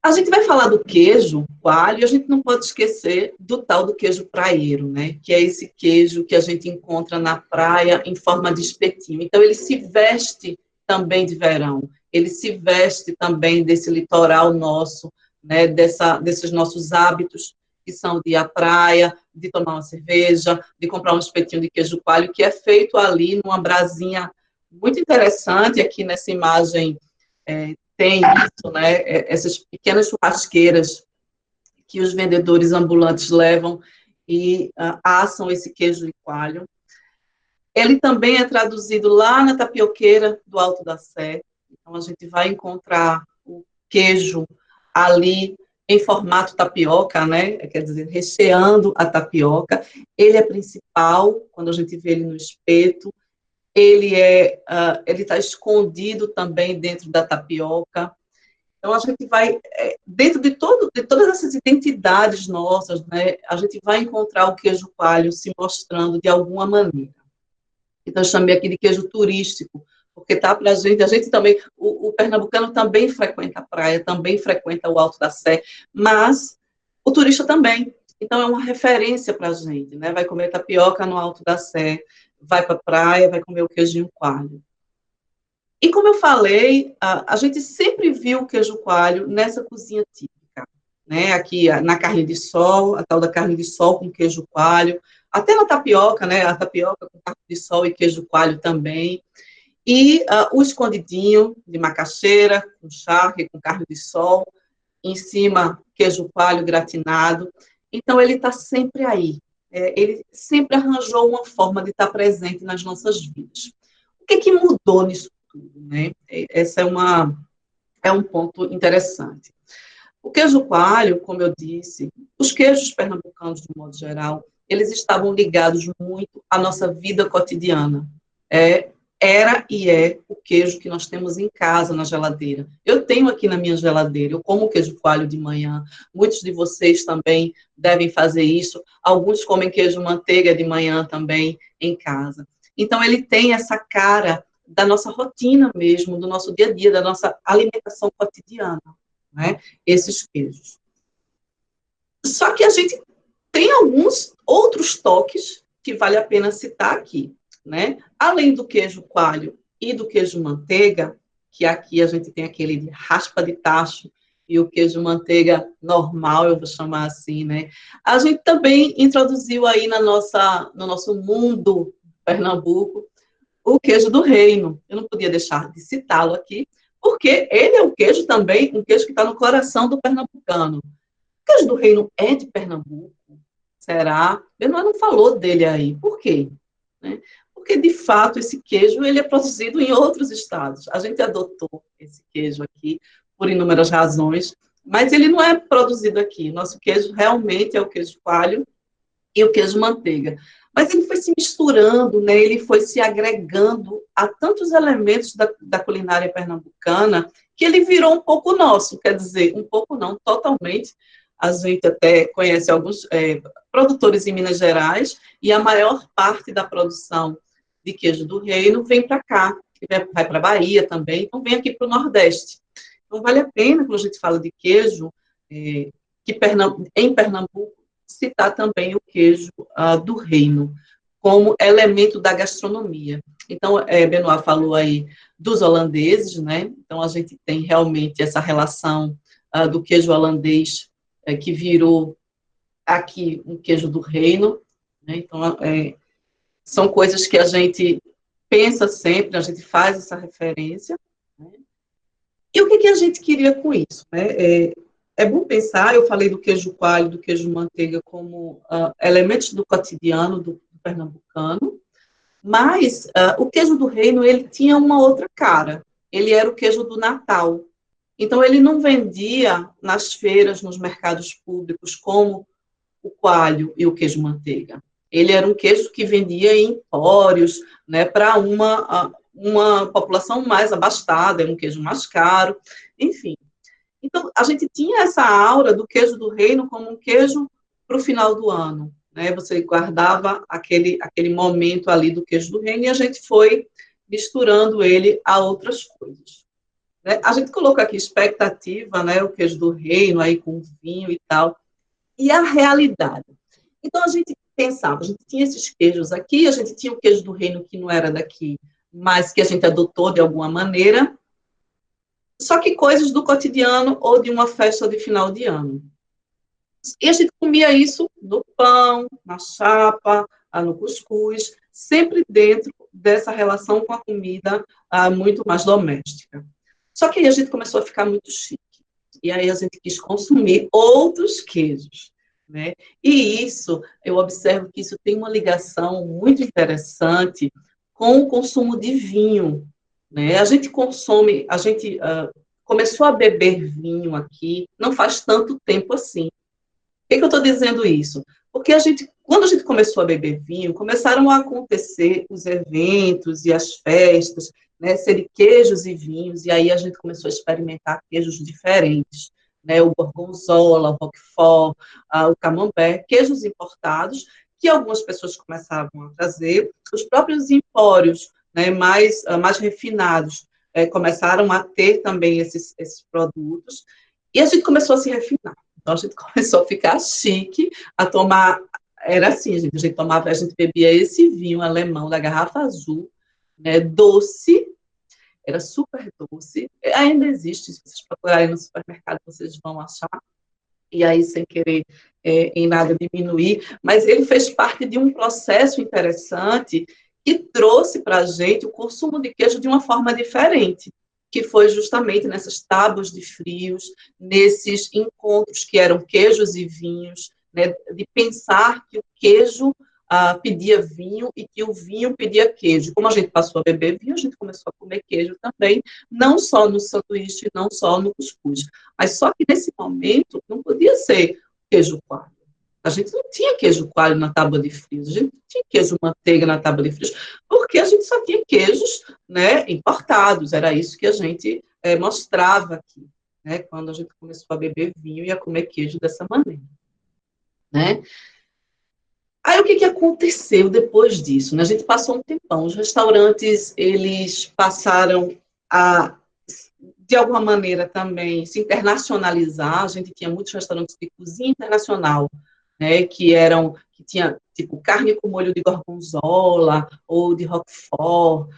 A gente vai falar do queijo coalho e a gente não pode esquecer do tal do queijo praieiro, né? Que é esse queijo que a gente encontra na praia em forma de espetinho. Então, ele se veste também de verão, ele se veste também desse litoral nosso, né? Desses nossos hábitos que são de ir à praia, de tomar uma cerveja, de comprar um espetinho de queijo coalho, que é feito ali numa brasinha muito interessante. Aqui nessa imagem tem isso, né? Essas pequenas churrasqueiras que os vendedores ambulantes levam e assam esse queijo de coalho. Ele também é traduzido lá na tapioqueira do Alto da Sé. Então, a gente vai encontrar o queijo ali em formato tapioca, né? Quer dizer, recheando a tapioca. Ele é principal, quando a gente vê ele no espeto. Ele está escondido também dentro da tapioca. Então, a gente vai, dentro de todas essas identidades nossas, né, a gente vai encontrar o queijo coalho se mostrando de alguma maneira. Então, eu chamei aqui de queijo turístico, porque tá para a gente também, o pernambucano também frequenta a praia, também frequenta o Alto da Sé, mas o turista também. Então, é uma referência para a gente, né? Vai comer tapioca no Alto da Sé, vai para a praia, vai comer o queijinho coalho. E como eu falei, a gente sempre viu o queijo coalho nessa cozinha típica, né? Aqui na carne de sol, a tal da carne de sol com queijo coalho, até na tapioca, né? A tapioca com carne de sol e queijo coalho também. E o escondidinho de macaxeira, com charque, com carne de sol, em cima queijo coalho gratinado. Então, ele está sempre aí. Ele sempre arranjou uma forma de estar presente nas nossas vidas. O que mudou nisso tudo, né? Esse é um ponto interessante. O queijo coalho, como eu disse, os queijos pernambucanos, de modo geral, eles estavam ligados muito à nossa vida cotidiana. Era e é o queijo que nós temos em casa, na geladeira. Eu tenho aqui na minha geladeira, eu como queijo coalho de manhã, muitos de vocês também devem fazer isso, alguns comem queijo manteiga de manhã também em casa. Então, ele tem essa cara da nossa rotina mesmo, do nosso dia a dia, da nossa alimentação cotidiana, né? Esses queijos. Só que a gente tem alguns outros toques que vale a pena citar aqui, né? Além do queijo coalho e do queijo manteiga, que aqui a gente tem aquele de raspa de tacho e o queijo manteiga normal, eu vou chamar assim, né? A gente também introduziu aí no nosso mundo Pernambuco o queijo do reino. Eu não podia deixar de citá-lo aqui, porque ele é um queijo também, um queijo que está no coração do pernambucano. O queijo do reino é de Pernambuco? Será? Benoit não falou dele aí. Por quê? Né? Porque, de fato, esse queijo ele é produzido em outros estados. A gente adotou esse queijo aqui por inúmeras razões, mas ele não é produzido aqui. Nosso queijo realmente é o queijo coalho e o queijo manteiga. Mas ele foi se misturando, né? Ele foi se agregando a tantos elementos da culinária pernambucana que ele virou um pouco nosso, quer dizer, um pouco não, totalmente. A gente até conhece alguns produtores em Minas Gerais e a maior parte da produção de queijo do reino vem para cá, vai para a Bahia também, então vem aqui para o Nordeste. Então vale a pena, quando a gente fala de queijo, em Pernambuco, citar também o queijo do reino, como elemento da gastronomia. Então, Benoit falou aí dos holandeses, né? Então, a gente tem realmente essa relação do queijo holandês, que virou aqui um queijo do reino, né? Então, são coisas que a gente pensa sempre, a gente faz essa referência, né? E o que a gente queria com isso, né? É bom pensar, eu falei do queijo coalho, do queijo manteiga como elementos do cotidiano do pernambucano, mas o queijo do reino, ele tinha uma outra cara. Ele era o queijo do Natal. Então, ele não vendia nas feiras, nos mercados públicos, como o coalho e o queijo manteiga. Ele era um queijo que vendia em empórios, né, para uma população mais abastada, era um queijo mais caro, enfim. Então, a gente tinha essa aura do queijo do reino como um queijo para o final do ano, né? Você guardava aquele momento ali do queijo do reino e a gente foi misturando ele a outras coisas, né? A gente colocou aqui expectativa, né? O queijo do reino aí com vinho e tal, e a realidade. Então, a gente pensava, a gente tinha esses queijos aqui, a gente tinha o queijo do reino que não era daqui, mas que a gente adotou de alguma maneira, só que coisas do cotidiano ou de uma festa de final de ano. E a gente comia isso no pão, na chapa, no cuscuz, sempre dentro dessa relação com a comida muito mais doméstica. Só que aí a gente começou a ficar muito chique. E aí a gente quis consumir outros queijos, né? E isso, eu observo que isso tem uma ligação muito interessante com o consumo de vinho, né? A gente começou a beber vinho aqui não faz tanto tempo assim. Por que eu estou dizendo isso? Porque quando a gente começou a beber vinho, começaram a acontecer os eventos e as festas, né, serem queijos e vinhos, e aí a gente começou a experimentar queijos diferentes, né, o gorgonzola, o roquefort, o camembert, queijos importados, que algumas pessoas começavam a trazer, os próprios empórios, né, mais refinados, começaram a ter também esses produtos, e a gente começou a se refinar. Então, a gente começou a ficar chique, a tomar... Era assim, a gente bebia esse vinho alemão da garrafa azul, né, doce, era super doce, ainda existe, se vocês procurarem no supermercado, vocês vão achar, e aí, sem querer em nada diminuir, mas ele fez parte de um processo interessante que trouxe para a gente o consumo de queijo de uma forma diferente, que foi justamente nessas tábuas de frios, nesses encontros que eram queijos e vinhos, né, de pensar que o queijo pedia vinho e que o vinho pedia queijo. Como a gente passou a beber vinho, a gente começou a comer queijo também, não só no sanduíche, não só no cuscuz. Mas só que nesse momento não podia ser queijo coalho. A gente não tinha queijo coalho na tábua de frios, a gente não tinha queijo manteiga na tábua de frios, porque a gente só tinha queijos, né, importados, era isso que a gente mostrava aqui, né, quando a gente começou a beber vinho e a comer queijo dessa maneira, né. Aí, o que aconteceu depois disso? Né? A gente passou um tempão, os restaurantes, eles passaram a, de alguma maneira, também se internacionalizar. A gente tinha muitos restaurantes de cozinha internacional, né, que tinha, tipo, carne com molho de gorgonzola ou de roquefort,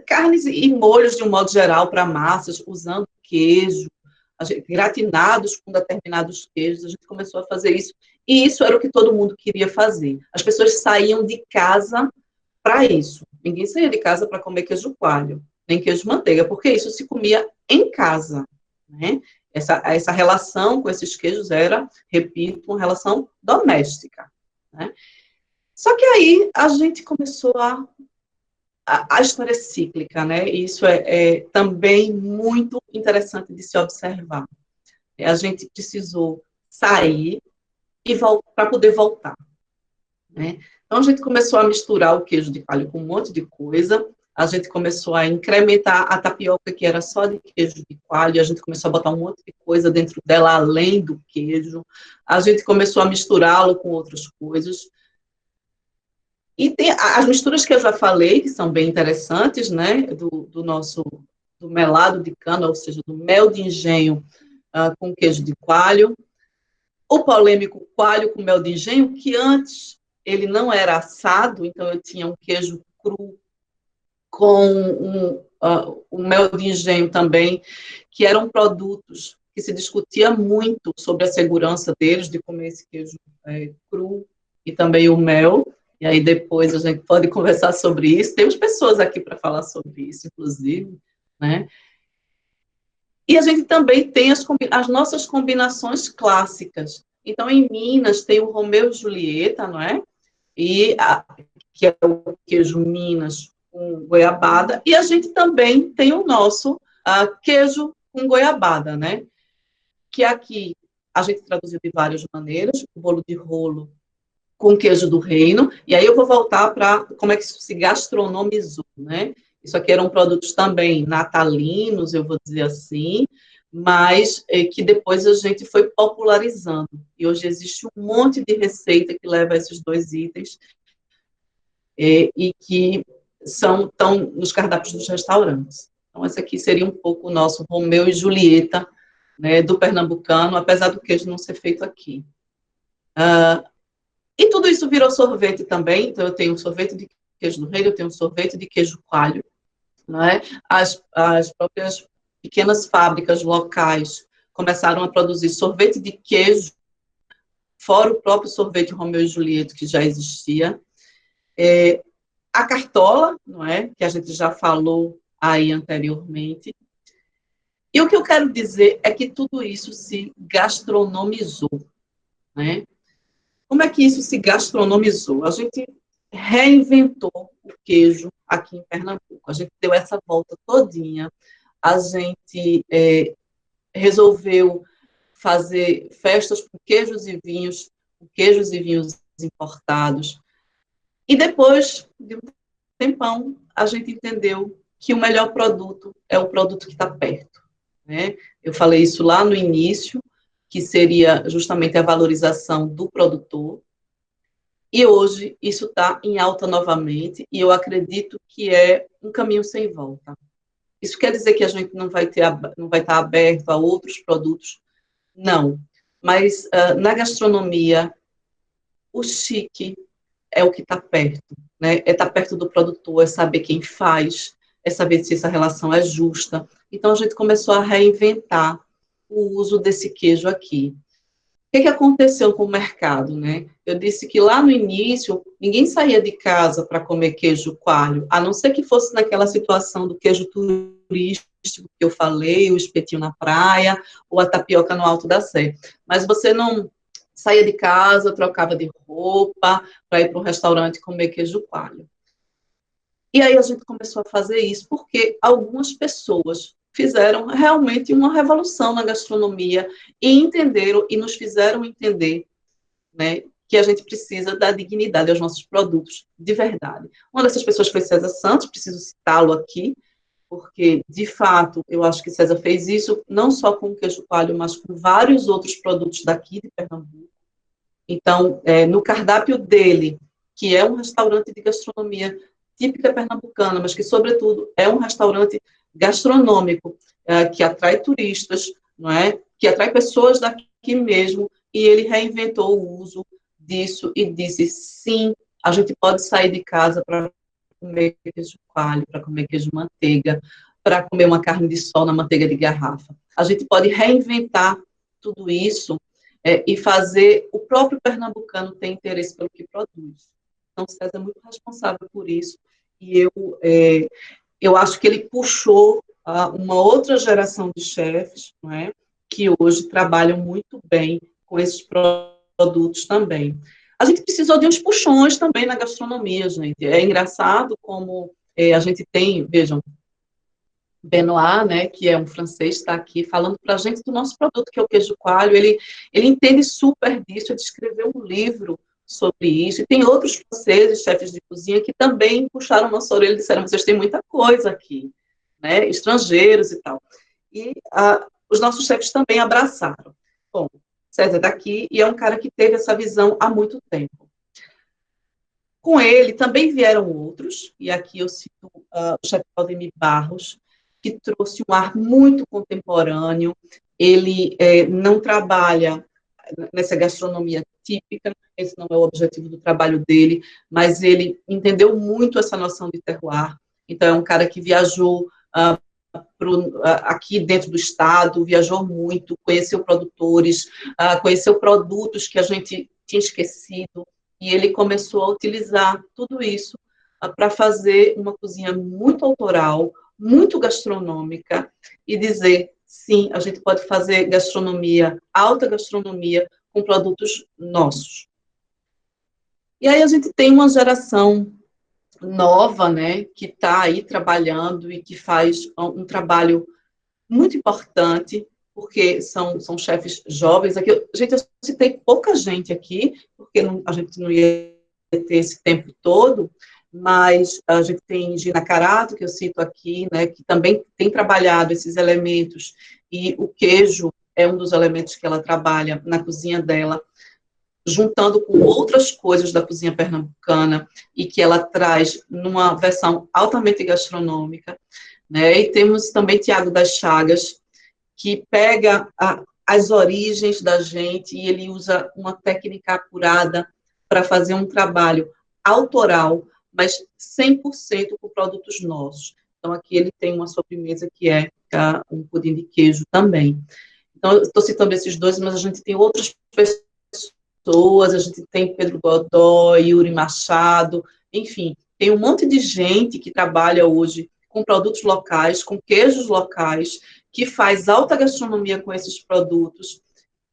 carnes e molhos, de um modo geral, para massas, usando queijo, gratinados com determinados queijos. A gente começou a fazer isso, e isso era o que todo mundo queria fazer. As pessoas saíam de casa para isso. Ninguém saía de casa para comer queijo coalho, nem queijo manteiga, porque isso se comia em casa, né? Essa relação com esses queijos era, repito, uma relação doméstica, né? Só que aí a gente começou a história é cíclica, né? E isso é também muito interessante de se observar. A gente precisou sair para poder voltar, né? Então, a gente começou a misturar o queijo de coalho com um monte de coisa, a gente começou a incrementar a tapioca, que era só de queijo de coalho, a gente começou a botar um monte de coisa dentro dela, além do queijo, a gente começou a misturá-lo com outras coisas. E tem as misturas que eu já falei, que são bem interessantes, né, do melado de cana, ou seja, do mel de engenho com queijo de coalho, o polêmico coalho com mel de engenho, que antes ele não era assado, então eu tinha um queijo cru com um mel de engenho também, que eram produtos que se discutia muito sobre a segurança deles, de comer esse queijo cru, e também o mel. E aí depois a gente pode conversar sobre isso. Temos pessoas aqui para falar sobre isso, inclusive, né? E a gente também tem as nossas combinações clássicas. Então, em Minas, tem o Romeu e Julieta, não é? Que é o queijo Minas com goiabada. E a gente também tem o nosso queijo com goiabada, né? Que aqui a gente traduziu de várias maneiras. O bolo de rolo com queijo do reino, e aí eu vou voltar para como é que isso se gastronomizou, né? Isso aqui eram produtos também natalinos, eu vou dizer assim, mas que depois a gente foi popularizando, e hoje existe um monte de receita que leva a esses dois itens, e que estão nos cardápios dos restaurantes. Então, esse aqui seria um pouco o nosso Romeu e Julieta, né, do pernambucano, apesar do queijo não ser feito aqui. E tudo isso virou sorvete também, então eu tenho um sorvete de queijo do reino, eu tenho um sorvete de queijo coalho, não é? As próprias pequenas fábricas locais começaram a produzir sorvete de queijo, fora o próprio sorvete Romeu e Julieta, que já existia. A cartola, não é? Que a gente já falou aí anteriormente. E o que eu quero dizer é que tudo isso se gastronomizou, né? Como é que isso se gastronomizou? A gente reinventou o queijo aqui em Pernambuco. A gente deu essa volta todinha. a gente resolveu fazer festas com queijos e vinhos importados. E depois de um tempão, a gente entendeu que o melhor produto é o produto que está perto, né? Eu falei isso lá no início, que seria justamente a valorização do produtor, e hoje isso está em alta novamente, e eu acredito que é um caminho sem volta. Isso quer dizer que a gente não vai estar aberto a outros produtos? Não. Mas na gastronomia, o chique é o que está perto, né? É estar perto do produtor, é saber quem faz, é saber se essa relação é justa. Então, a gente começou a reinventar o uso desse queijo aqui. O que aconteceu com o mercado, né? Eu disse que lá no início, ninguém saía de casa para comer queijo coalho, a não ser que fosse naquela situação do queijo turístico que eu falei, o espetinho na praia, ou a tapioca no Alto da Sé. Mas você não saía de casa, trocava de roupa, para ir para um restaurante comer queijo coalho. E aí a gente começou a fazer isso, porque algumas pessoas fizeram realmente uma revolução na gastronomia e entenderam e nos fizeram entender, né, que a gente precisa dar dignidade aos nossos produtos de verdade. Uma dessas pessoas foi César Santos, preciso citá-lo aqui, porque, de fato, eu acho que César fez isso não só com o queijo coalho, mas com vários outros produtos daqui de Pernambuco. Então, no cardápio dele, que é um restaurante de gastronomia típica pernambucana, mas que, sobretudo, é um restaurante gastronômico, que atrai turistas, não é? Que atrai pessoas daqui mesmo, e ele reinventou o uso disso e disse, sim, a gente pode sair de casa para comer queijo coalho, para comer queijo manteiga, para comer uma carne de sol na manteiga de garrafa. A gente pode reinventar tudo isso e fazer o próprio pernambucano ter interesse pelo que produz. Então, César é muito responsável por isso, e eu acho que ele puxou uma outra geração de chefes, não é, que hoje trabalham muito bem com esses produtos também. A gente precisou de uns puxões também na gastronomia, gente. É engraçado como a gente tem, vejam, Benoit, né, que é um francês, está aqui falando para a gente do nosso produto, que é o queijo coalho. Ele entende super disso, ele escreveu um livro sobre isso, e tem outros franceses, chefes de cozinha, que também puxaram nossa orelha e disseram, vocês têm muita coisa aqui, né, estrangeiros e tal. E os nossos chefes também abraçaram. Bom, César está aqui e é um cara que teve essa visão há muito tempo. Com ele também vieram outros, e aqui eu cito o chefe Valdemir Barros, que trouxe um ar muito contemporâneo. Ele não trabalha nessa gastronomia típica, esse não é o objetivo do trabalho dele, mas ele entendeu muito essa noção de terroir. Então, é um cara que viajou aqui dentro do estado, viajou muito, conheceu produtores, conheceu produtos que a gente tinha esquecido, e ele começou a utilizar tudo isso para fazer uma cozinha muito autoral, muito gastronômica, e dizer, sim, a gente pode fazer gastronomia, alta gastronomia, com produtos nossos. E aí a gente tem uma geração nova, né, que está aí trabalhando e que faz um trabalho muito importante, porque são chefes jovens. Aqui, gente, eu citei pouca gente aqui, porque a gente não ia ter esse tempo todo, mas a gente tem Gina Carato, que eu cito aqui, né, que também tem trabalhado esses elementos, e o queijo é um dos elementos que ela trabalha na cozinha dela, juntando com outras coisas da cozinha pernambucana, e que ela traz numa versão altamente gastronômica, né? E temos também Tiago das Chagas, que pega as origens da gente, e ele usa uma técnica apurada para fazer um trabalho autoral, mas 100% com produtos nossos. Então, aqui ele tem uma sobremesa que é um pudim de queijo também. Então, eu estou citando esses dois, mas a gente tem outras pessoas, a gente tem Pedro Godoy, Yuri Machado, enfim, tem um monte de gente que trabalha hoje com produtos locais, com queijos locais, que faz alta gastronomia com esses produtos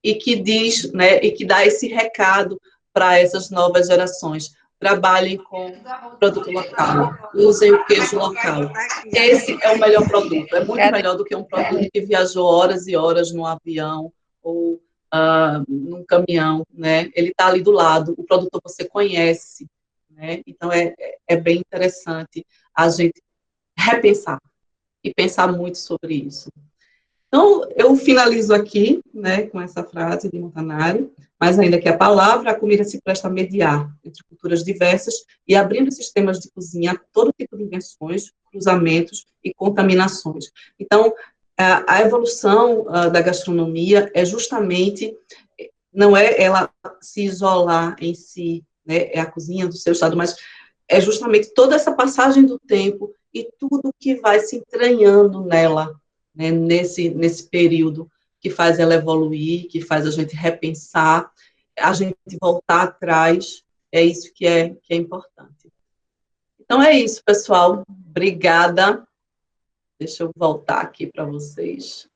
e que diz, né, e que dá esse recado para essas novas gerações. trabalhem com produto local, usem o queijo local. Esse é o melhor produto, é muito melhor do que um produto que viajou horas e horas no avião ou num caminhão, né? Ele está ali do lado, o produtor você conhece, né? Então é bem interessante a gente repensar e pensar muito sobre isso. Então, eu finalizo aqui, né, com essa frase de Montanari, mas ainda que a palavra, a comida se presta a mediar entre culturas diversas e abrindo sistemas de cozinha a todo tipo de invenções, cruzamentos e contaminações. Então, a evolução da gastronomia é justamente, não é ela se isolar em si, né, é a cozinha do seu estado, mas é justamente toda essa passagem do tempo e tudo que vai se entranhando nela, né, nesse período, que faz ela evoluir, que faz a gente repensar, a gente voltar atrás, é isso que é importante. Então é isso, pessoal. Obrigada. Deixa eu voltar aqui para vocês.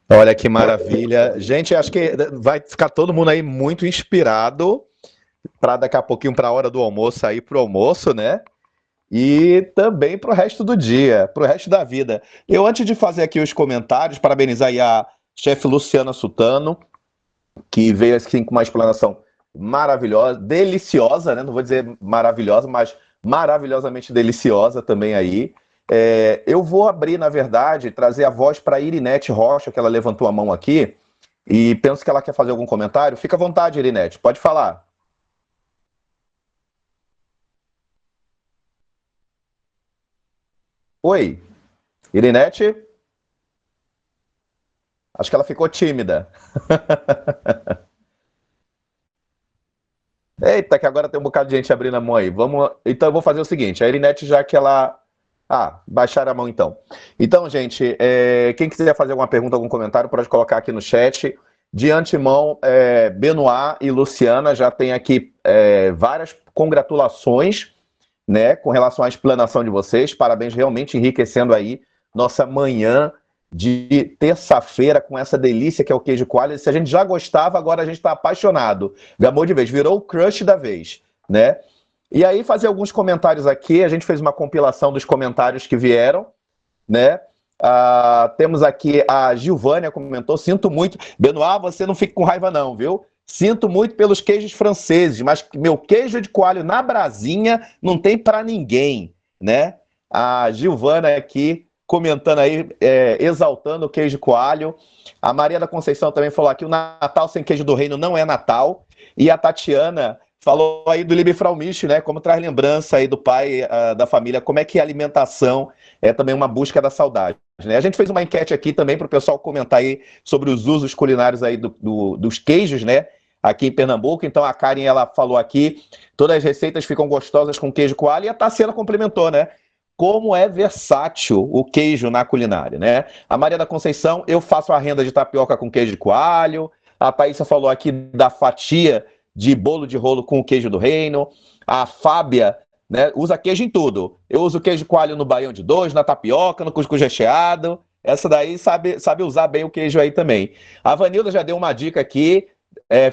Olha que maravilha. Gente, acho que vai ficar todo mundo aí muito inspirado para daqui a pouquinho, para a hora do almoço, aí para o almoço, né? E também para o resto do dia, para o resto da vida. Eu, antes de fazer aqui os comentários, parabenizar aí a chefe Luciana Sutano, que veio assim com uma explanação maravilhosa, deliciosa, né? Não vou dizer maravilhosa, mas maravilhosamente deliciosa também aí. Eu vou abrir, na verdade, trazer a voz para a Irinete Rocha, que ela levantou a mão aqui, e penso que ela quer fazer algum comentário. Fica à vontade, Irinete, pode falar. Oi, Irinete? Acho que ela ficou tímida. Eita, que agora tem um bocado de gente abrindo a mão aí. Então eu vou fazer o seguinte, a Irinete, já que ela... baixaram a mão então. Então, gente, quem quiser fazer alguma pergunta, algum comentário, pode colocar aqui no chat. De antemão, Benoit e Luciana já tem aqui várias congratulações, né, com relação à explanação de vocês. Parabéns, realmente enriquecendo aí nossa manhã de terça-feira com essa delícia que é o queijo coalho. Se a gente já gostava, agora a gente está apaixonado. Gamou de vez, virou o crush da vez, né? E aí fazer alguns comentários aqui. A gente fez uma compilação dos comentários que vieram, né? Temos aqui a Gilvânia comentou, sinto muito. Benoit, você não fique com raiva não, viu? Sinto muito pelos queijos franceses, mas meu queijo de coalho na brasinha não tem para ninguém, né? A Gilvana aqui comentando aí, exaltando o queijo coalho. A Maria da Conceição também falou aqui, o Natal sem queijo do reino não é Natal. E a Tatiana falou aí do Liebfraumilch, né? Como traz lembrança aí do pai, da família, como é que a alimentação é também uma busca da saudade, né? A gente fez uma enquete aqui também para o pessoal comentar aí sobre os usos culinários aí dos queijos, né? Aqui em Pernambuco. Então a Karen, ela falou aqui, todas as receitas ficam gostosas com queijo coalho, e a Tassiana complementou, né? Como é versátil o queijo na culinária, né? A Maria da Conceição, eu faço a renda de tapioca com queijo de coalho. A Thaísa falou aqui da fatia de bolo de rolo com o queijo do reino. A Fábia, né, usa queijo em tudo. Eu uso queijo de coalho no baião de dois, na tapioca, no cuscuz recheado. Essa daí sabe usar bem o queijo aí também. A Vanilda já deu uma dica aqui.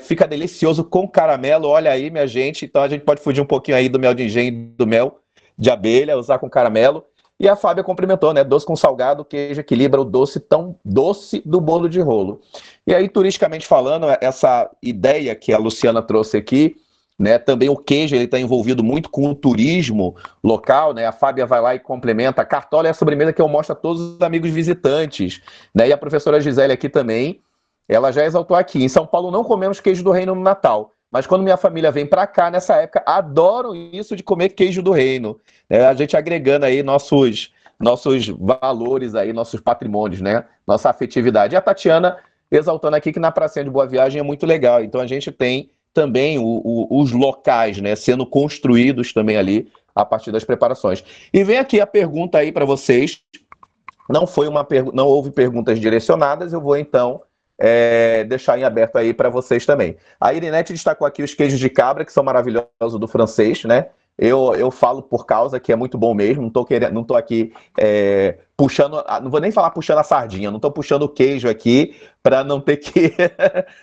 Fica delicioso com caramelo. Olha aí, minha gente. Então a gente pode fugir um pouquinho aí do mel de engenho, do mel de abelha, usar com caramelo. E a Fábia complementou, né? Doce com salgado, o queijo equilibra o doce tão doce do bolo de rolo. E aí, turisticamente falando, essa ideia que a Luciana trouxe aqui, né? Também o queijo, ele está envolvido muito com o turismo local, né? A Fábia vai lá e complementa. A cartola é a sobremesa que eu mostro a todos os amigos visitantes, né? E a professora Gisele aqui também, ela já exaltou aqui. Em São Paulo não comemos queijo do reino no Natal, mas quando minha família vem para cá, nessa época, adoram isso de comer queijo do reino. A gente agregando aí nossos valores aí, nossos patrimônios, né? Nossa afetividade. E a Tatiana exaltando aqui que na Pracinha de Boa Viagem é muito legal. Então a gente tem também os locais, né, sendo construídos também ali a partir das preparações. E vem aqui a pergunta aí para vocês. Não houve perguntas direcionadas, eu vou então deixar em aberto aí para vocês também. A Irinete destacou aqui os queijos de cabra, que são maravilhosos do francês, né? Eu falo por causa que é muito bom mesmo, não tô aqui puxando, não vou nem falar puxando a sardinha, não tô puxando o queijo aqui para não ter que,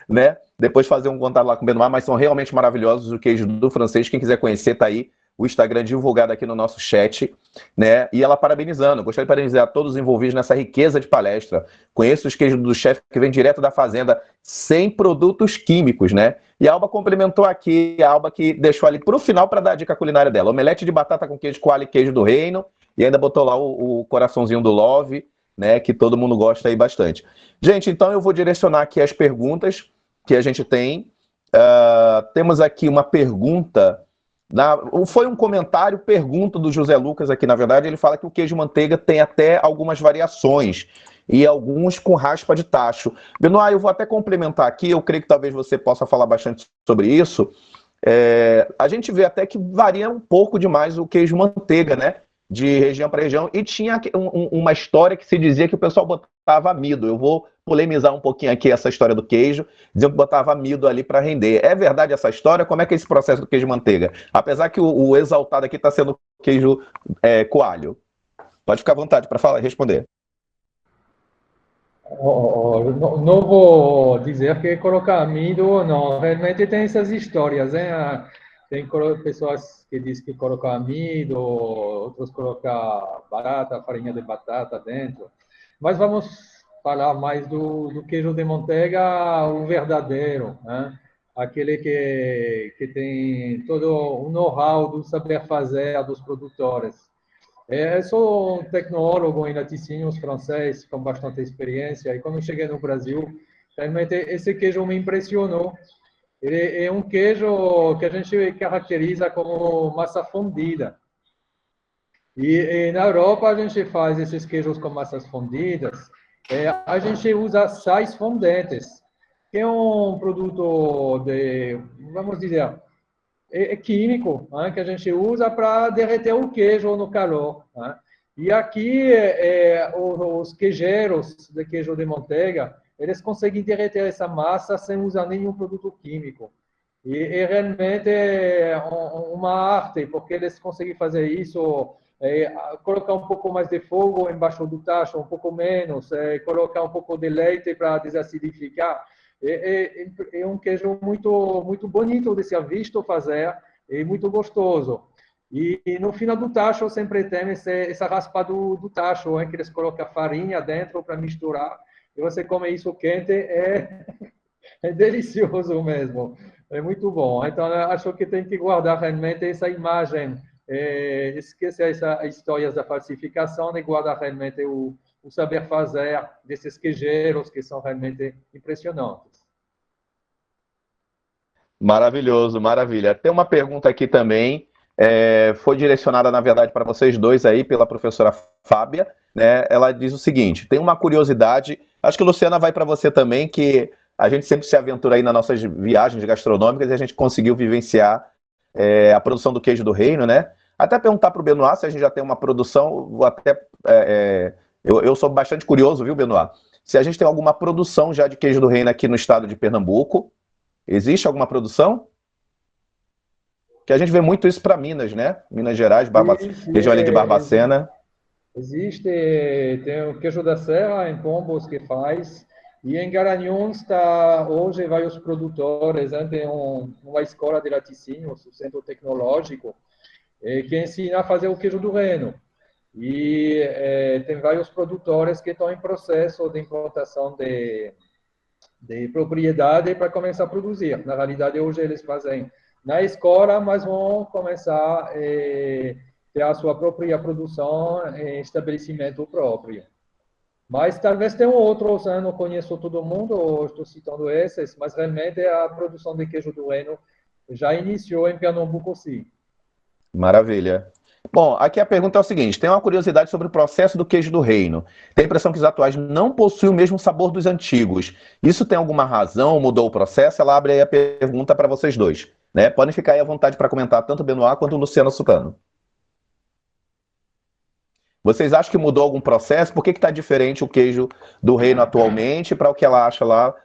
né? depois fazer um contato lá com o Benoit, mas são realmente maravilhosos o queijo do francês. Quem quiser conhecer, tá aí o Instagram divulgado aqui no nosso chat, né? E ela parabenizando, gostaria de parabenizar todos os envolvidos nessa riqueza de palestra. Conheço os queijos do chefe que vem direto da fazenda, sem produtos químicos, né? E a Alba complementou aqui, a Alba que deixou ali para o final para dar a dica culinária dela. Omelete de batata com queijo coalho e queijo do reino, e ainda botou lá o coraçãozinho do Love, né? Que todo mundo gosta aí bastante. Gente, então eu vou direcionar aqui as perguntas que a gente tem. Temos aqui uma pergunta... Foi um comentário, pergunta do José Lucas aqui, na verdade, ele fala que o queijo manteiga tem até algumas variações, e alguns com raspa de tacho. Benoit, eu vou até complementar aqui, eu creio que talvez você possa falar bastante sobre isso. A gente vê até que varia um pouco demais o queijo manteiga, né? De região para região, e tinha uma história que se dizia que o pessoal botava amido. Eu vou polemizar um pouquinho aqui essa história do queijo, dizendo que botava amido ali para render. É verdade essa história? Como é que é esse processo do queijo manteiga? Apesar que o exaltado aqui está sendo queijo coalho. Pode ficar à vontade para responder. Não vou dizer que colocar amido ou não. Realmente tem essas histórias, hein? Tem pessoas que dizem que colocam amido, outros colocam barata, farinha de batata dentro. Mas vamos falar mais do queijo de manteiga, o verdadeiro, né? Aquele que tem todo o know-how do saber fazer dos produtores. Eu sou um tecnólogo em laticínios francês, com bastante experiência, e quando eu cheguei no Brasil, realmente esse queijo me impressionou. Ele é um queijo que a gente caracteriza como massa fundida. E na Europa a gente faz esses queijos com massas fundidas, a gente usa sais fondentes, que é um produto vamos dizer, químico, né, que a gente usa para derreter o queijo no calor. Né? E aqui, os queijeiros de queijo de manteiga, eles conseguem derreter essa massa sem usar nenhum produto químico. E realmente é uma arte, porque eles conseguem fazer isso, colocar um pouco mais de fogo embaixo do tacho, um pouco menos, colocar um pouco de leite para desacidificar. É um queijo muito, muito bonito de ser visto fazer e muito gostoso. E no final do tacho sempre tem essa raspa do tacho, que eles colocam farinha dentro para misturar. E você come isso quente, é delicioso mesmo. É muito bom. Então, eu acho que tem que guardar realmente essa imagem, esquecer essa história da falsificação e guardar realmente o saber fazer desses queijeiros que são realmente impressionantes. Maravilhoso, maravilha. Tem uma pergunta aqui também, foi direcionada, na verdade, para vocês dois aí, pela professora Fábia, né? Ela diz o seguinte, tem uma curiosidade, acho que, Luciana, vai para você também, que a gente sempre se aventura aí nas nossas viagens gastronômicas e a gente conseguiu vivenciar a produção do queijo do reino, né? Até perguntar para o Benoit se a gente já tem uma produção, vou até... eu sou bastante curioso, viu, Benoit? Se a gente tem alguma produção já de queijo do reino aqui no estado de Pernambuco. Existe alguma produção? Que a gente vê muito isso para Minas, né? Minas Gerais, região ali de Barbacena. Existe, tem o queijo da Serra em Pombos que faz, e em Garanhuns hoje vários produtores, né? Tem uma escola de laticínios, um centro tecnológico, que ensina a fazer o queijo do reino. E tem vários produtores que estão em processo de implantação de propriedade para começar a produzir. Na realidade, hoje eles fazem na escola, mas vão começar a ter a sua própria produção em estabelecimento próprio. Mas talvez tenham outros, eu não conheço todo mundo, estou citando esses, mas realmente a produção de queijo do reino já iniciou em Pernambuco, sim. Maravilha. Bom, aqui a pergunta é o seguinte, tem uma curiosidade sobre o processo do queijo do reino. Tem a impressão que os atuais não possuem o mesmo sabor dos antigos. Isso tem alguma razão? Mudou o processo? Ela abre aí a pergunta para vocês dois. Né? Podem ficar aí à vontade para comentar tanto o Benoit quanto o Luciano Sutano. Vocês acham que mudou algum processo? Por que está diferente o queijo do reino atualmente para o que ela acha lá?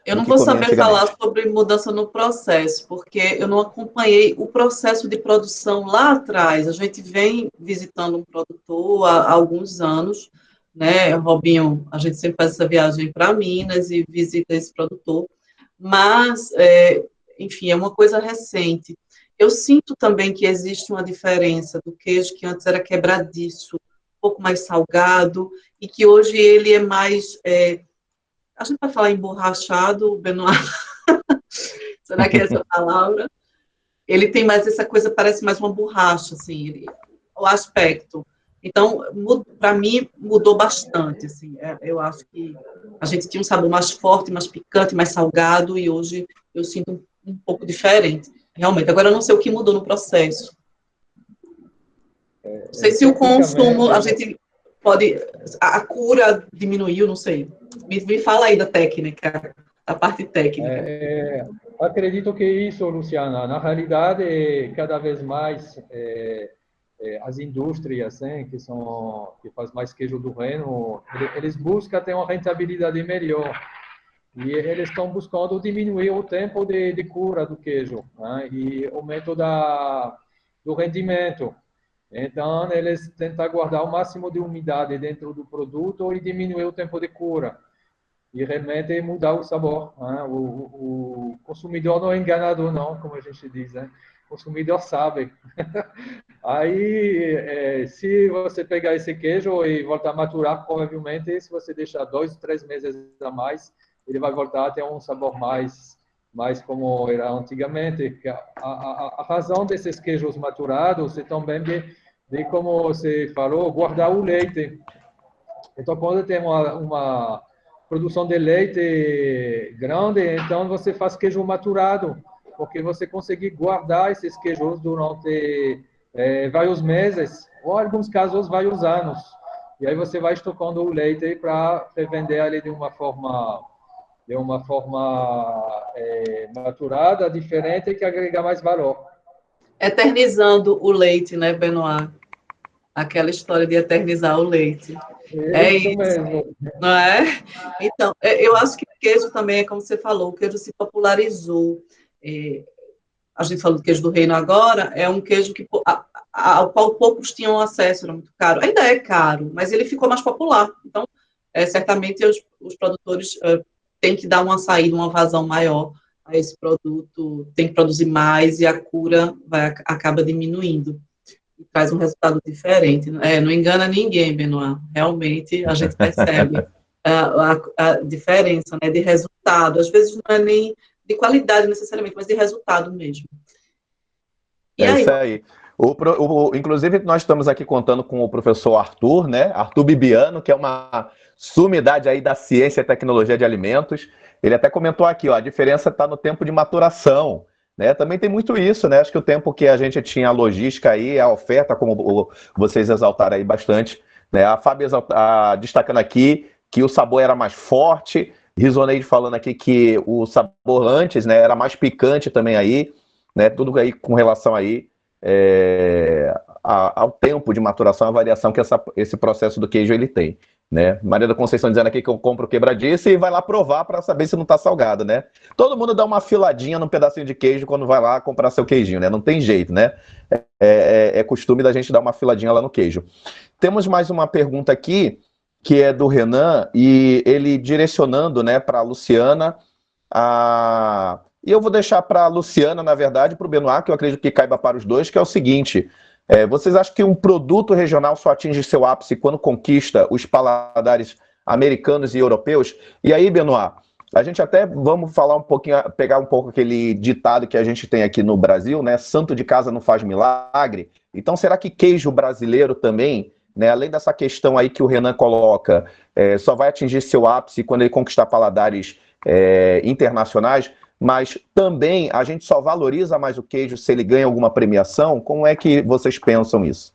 Eu não vou saber falar sobre mudança no processo, porque eu não acompanhei o processo de produção lá atrás. A gente vem visitando um produtor há alguns anos, né, Robinho? A gente sempre faz essa viagem para Minas e visita esse produtor. mas, enfim, é uma coisa recente. Eu sinto também que existe uma diferença do queijo que antes era quebradiço, um pouco mais salgado, e que hoje ele é mais, a gente vai falar emborrachado, Benoit, será que é essa palavra? Ele tem mais essa coisa, parece mais uma borracha, assim, o aspecto. Então, para mim, mudou bastante, assim, eu acho que a gente tinha um sabor mais forte, mais picante, mais salgado, e hoje eu sinto um pouco diferente, realmente. Agora, eu não sei o que mudou no processo. Não sei se o consumo, a gente pode, a cura diminuiu, não sei. Me fala aí da técnica, a parte técnica. Acredito que isso, Luciana, na realidade, cada vez mais as indústrias, que faz mais queijo do reino, eles buscam ter uma rentabilidade melhor. E eles estão buscando diminuir o tempo de cura do queijo, né? E aumento do rendimento. Então, eles tentam guardar o máximo de umidade dentro do produto e diminuir o tempo de cura. E realmente mudar o sabor, né? O consumidor não é enganador, não, como a gente diz, né? O consumidor sabe. Aí, se você pegar esse queijo e voltar a maturar, provavelmente, se você deixar 2, 3 meses a mais, ele vai voltar a ter um sabor mais como era antigamente. A razão desses queijos maturados é também de como você falou, guardar o leite. Então, quando tem uma produção de leite grande, então você faz queijo maturado, porque você consegue guardar esses queijos durante vários meses, ou em alguns casos, vários anos. E aí você vai estocando o leite para vender ali de uma forma maturada, diferente, que agrega mais valor. Eternizando o leite, né, Benoit? Aquela história de eternizar o leite. É isso mesmo. Não é? Então, eu acho que o queijo também é como você falou, o queijo se popularizou. A gente falou do queijo do reino agora, é um queijo ao qual poucos tinham acesso, era muito caro. Ainda é caro, mas ele ficou mais popular. Então, certamente os produtores têm que dar uma saída, uma vazão maior a esse produto, tem que produzir mais e a cura acaba diminuindo. E traz um resultado diferente. Não engana ninguém, Benoit. Realmente, a gente percebe a diferença, né, de resultado. Às vezes não é nem de qualidade necessariamente, mas de resultado mesmo. E aí? Isso aí. Inclusive, nós estamos aqui contando com o professor Arthur, né? Arthur Bibiano, que é uma sumidade aí da ciência e tecnologia de alimentos. Ele até comentou aqui, ó, a diferença está no tempo de maturação. Né? Também tem muito isso, né? Acho que o tempo que a gente tinha a logística aí, a oferta, como vocês exaltaram aí bastante, né? A Fábio destacando aqui que o sabor era mais forte, Risoneide falando aqui que o sabor antes, né, era mais picante também aí, né? Tudo aí com relação aí ao tempo de maturação, a variação que esse processo do queijo ele tem. Né? Maria da Conceição dizendo aqui que eu compro quebradiço e vai lá provar para saber se não está salgado, né? Todo mundo dá uma filadinha num pedacinho de queijo quando vai lá comprar seu queijinho, né? Não tem jeito, né? É costume da gente dar uma filadinha lá no queijo. Temos mais uma pergunta aqui, que é do Renan, e ele direcionando, né, para a Luciana. E eu vou deixar para a Luciana, na verdade, para o Benoit, que eu acredito que caiba para os dois, que é o seguinte... vocês acham que um produto regional só atinge seu ápice quando conquista os paladares americanos e europeus? E aí, Benoit, a gente até vamos falar um pouquinho, pegar um pouco aquele ditado que a gente tem aqui no Brasil, né? Santo de casa não faz milagre. Então, será que queijo brasileiro também, né, além dessa questão aí que o Renan coloca, só vai atingir seu ápice quando ele conquistar paladares internacionais? Mas também a gente só valoriza mais o queijo se ele ganha alguma premiação? Como é que vocês pensam isso?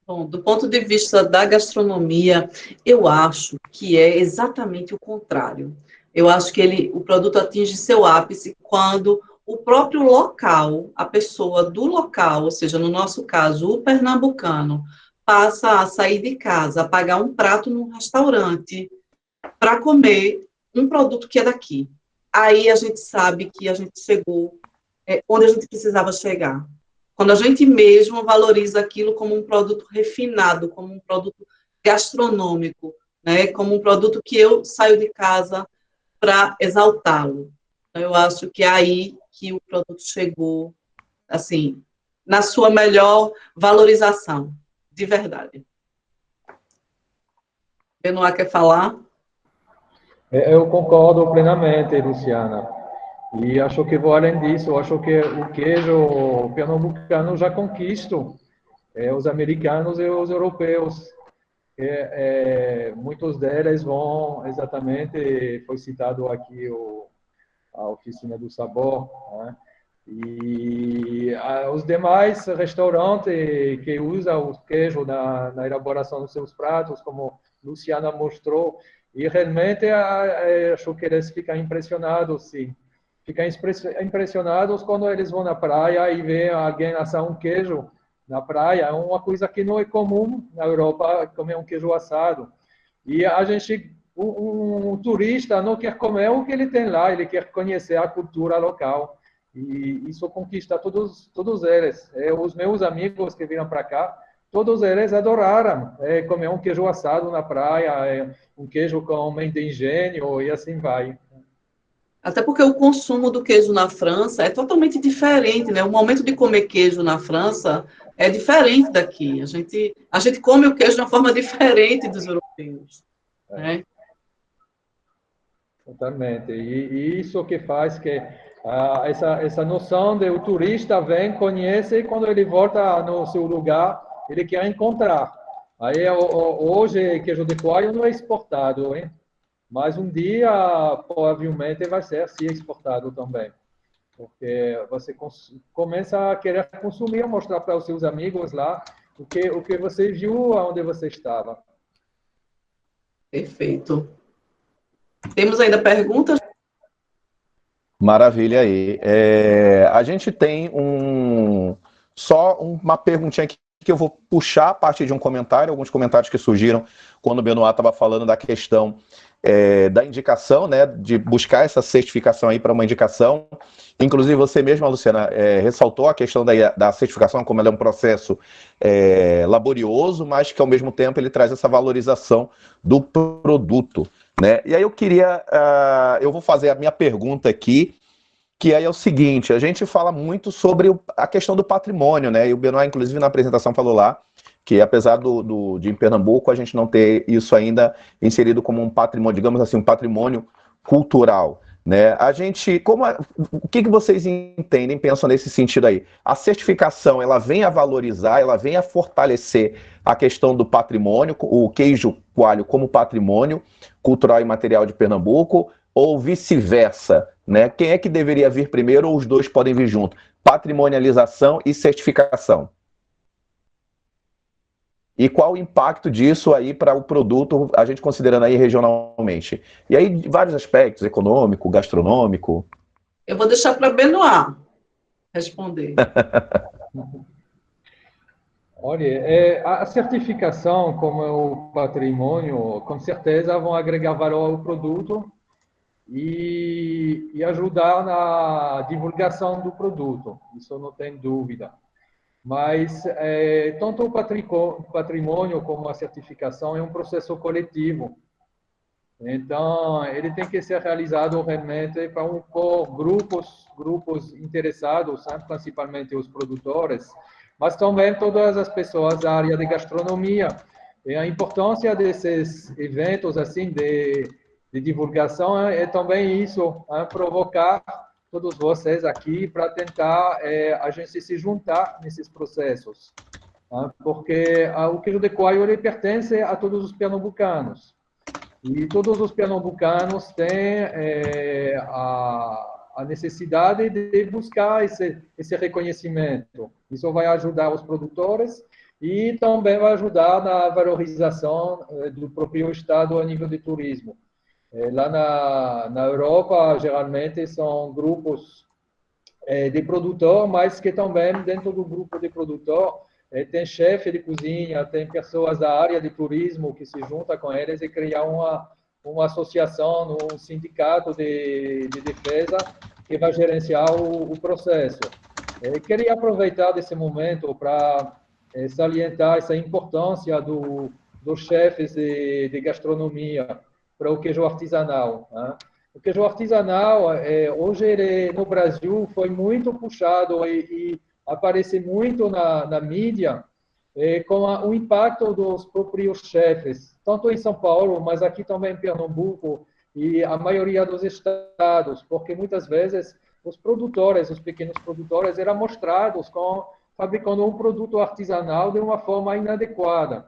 Bom, do ponto de vista da gastronomia, eu acho que é exatamente o contrário. Eu acho que o produto atinge seu ápice quando o próprio local, a pessoa do local, ou seja, no nosso caso, o pernambucano, passa a sair de casa, a pagar um prato num restaurante para comer um produto que é daqui. Aí a gente sabe que a gente chegou onde a gente precisava chegar. Quando a gente mesmo valoriza aquilo como um produto refinado, como um produto gastronômico, né? Como um produto que eu saio de casa para exaltá-lo. Então, eu acho que é aí que o produto chegou, assim, na sua melhor valorização, de verdade. Benoit quer falar? Eu concordo plenamente, Luciana. E acho que vou além disso, acho que o queijo pernambucano já conquista os americanos e os europeus. Muitos deles vão exatamente, foi citado aqui a Oficina do Sabor, né? E os demais restaurantes que usam o queijo na elaboração dos seus pratos, como Luciana mostrou, e realmente acho que eles ficam impressionados, sim. Ficam impressionados quando eles vão na praia e veem alguém assar um queijo na praia. É uma coisa que não é comum na Europa, comer um queijo assado. E a gente, um turista não quer comer o que ele tem lá, ele quer conhecer a cultura local. E isso conquista todos eles. Os meus amigos que vieram para cá, todos eles adoraram comer um queijo assado na praia, um queijo com mente de engenho e assim vai. Até porque o consumo do queijo na França é totalmente diferente, né? O momento de comer queijo na França é diferente daqui. A gente come o queijo de uma forma diferente dos europeus, né? Totalmente. E isso que faz que essa noção de o turista vem, conhece, e quando ele volta no seu lugar, ele quer encontrar. Aí, hoje, queijo de coalho não é exportado, hein? Mas um dia, provavelmente, vai ser assim exportado também. Porque você começa a querer consumir, mostrar para os seus amigos lá o que você viu, onde você estava. Perfeito. Temos ainda perguntas? Maravilha aí. A gente tem só uma perguntinha aqui que eu vou puxar a partir de um comentário, alguns comentários que surgiram quando o Benoit estava falando da questão da indicação, né, de buscar essa certificação aí para uma indicação. Inclusive, você mesma, Luciana, ressaltou a questão da certificação, como ela é um processo laborioso, mas que, ao mesmo tempo, ele traz essa valorização do produto, né? E aí eu vou fazer a minha pergunta aqui, que aí é o seguinte: a gente fala muito sobre a questão do patrimônio, né? E o Benoit, inclusive, na apresentação falou lá que, apesar de em Pernambuco a gente não ter isso ainda inserido como um patrimônio, digamos assim, um patrimônio cultural, né? O que vocês entendem, pensam nesse sentido aí? A certificação, ela vem a valorizar, ela vem a fortalecer a questão do patrimônio, o queijo coalho como patrimônio cultural e material de Pernambuco, ou vice-versa, né? Quem é que deveria vir primeiro, ou os dois podem vir junto? Patrimonialização e certificação. E qual o impacto disso aí para o produto, a gente considerando aí regionalmente? E aí, vários aspectos, econômico, gastronômico. Eu vou deixar para Benoit responder. Olha, a certificação, como é o patrimônio, com certeza vão agregar valor ao produto e ajudar na divulgação do produto, isso não tem dúvida. Mas tanto o patrimônio como a certificação é um processo coletivo. Então, ele tem que ser realizado realmente por grupos interessados, né? Principalmente os produtores, mas também todas as pessoas da área de gastronomia. E a importância desses eventos assim de divulgação é também isso, provocar todos vocês aqui para tentar a gente se juntar nesses processos, porque o queijo de coalho ele pertence a todos os pernambucanos e todos os pernambucanos têm a necessidade de buscar esse reconhecimento. Isso vai ajudar os produtores e também vai ajudar na valorização do próprio estado a nível de turismo. Lá na Europa, geralmente, são grupos de produtor, mas que também, dentro do grupo de produtor, tem chefe de cozinha, tem pessoas da área de turismo que se juntam com eles e criam uma associação, um sindicato de defesa que vai gerenciar o processo. Queria aproveitar desse momento para salientar essa importância dos chefes de gastronomia para o queijo artesanal, né? O queijo artesanal, hoje no Brasil, foi muito puxado e aparece muito na mídia, com o impacto dos próprios chefes, tanto em São Paulo, mas aqui também em Pernambuco e a maioria dos estados, porque muitas vezes os produtores, os pequenos produtores, eram mostrados fabricando um produto artesanal de uma forma inadequada.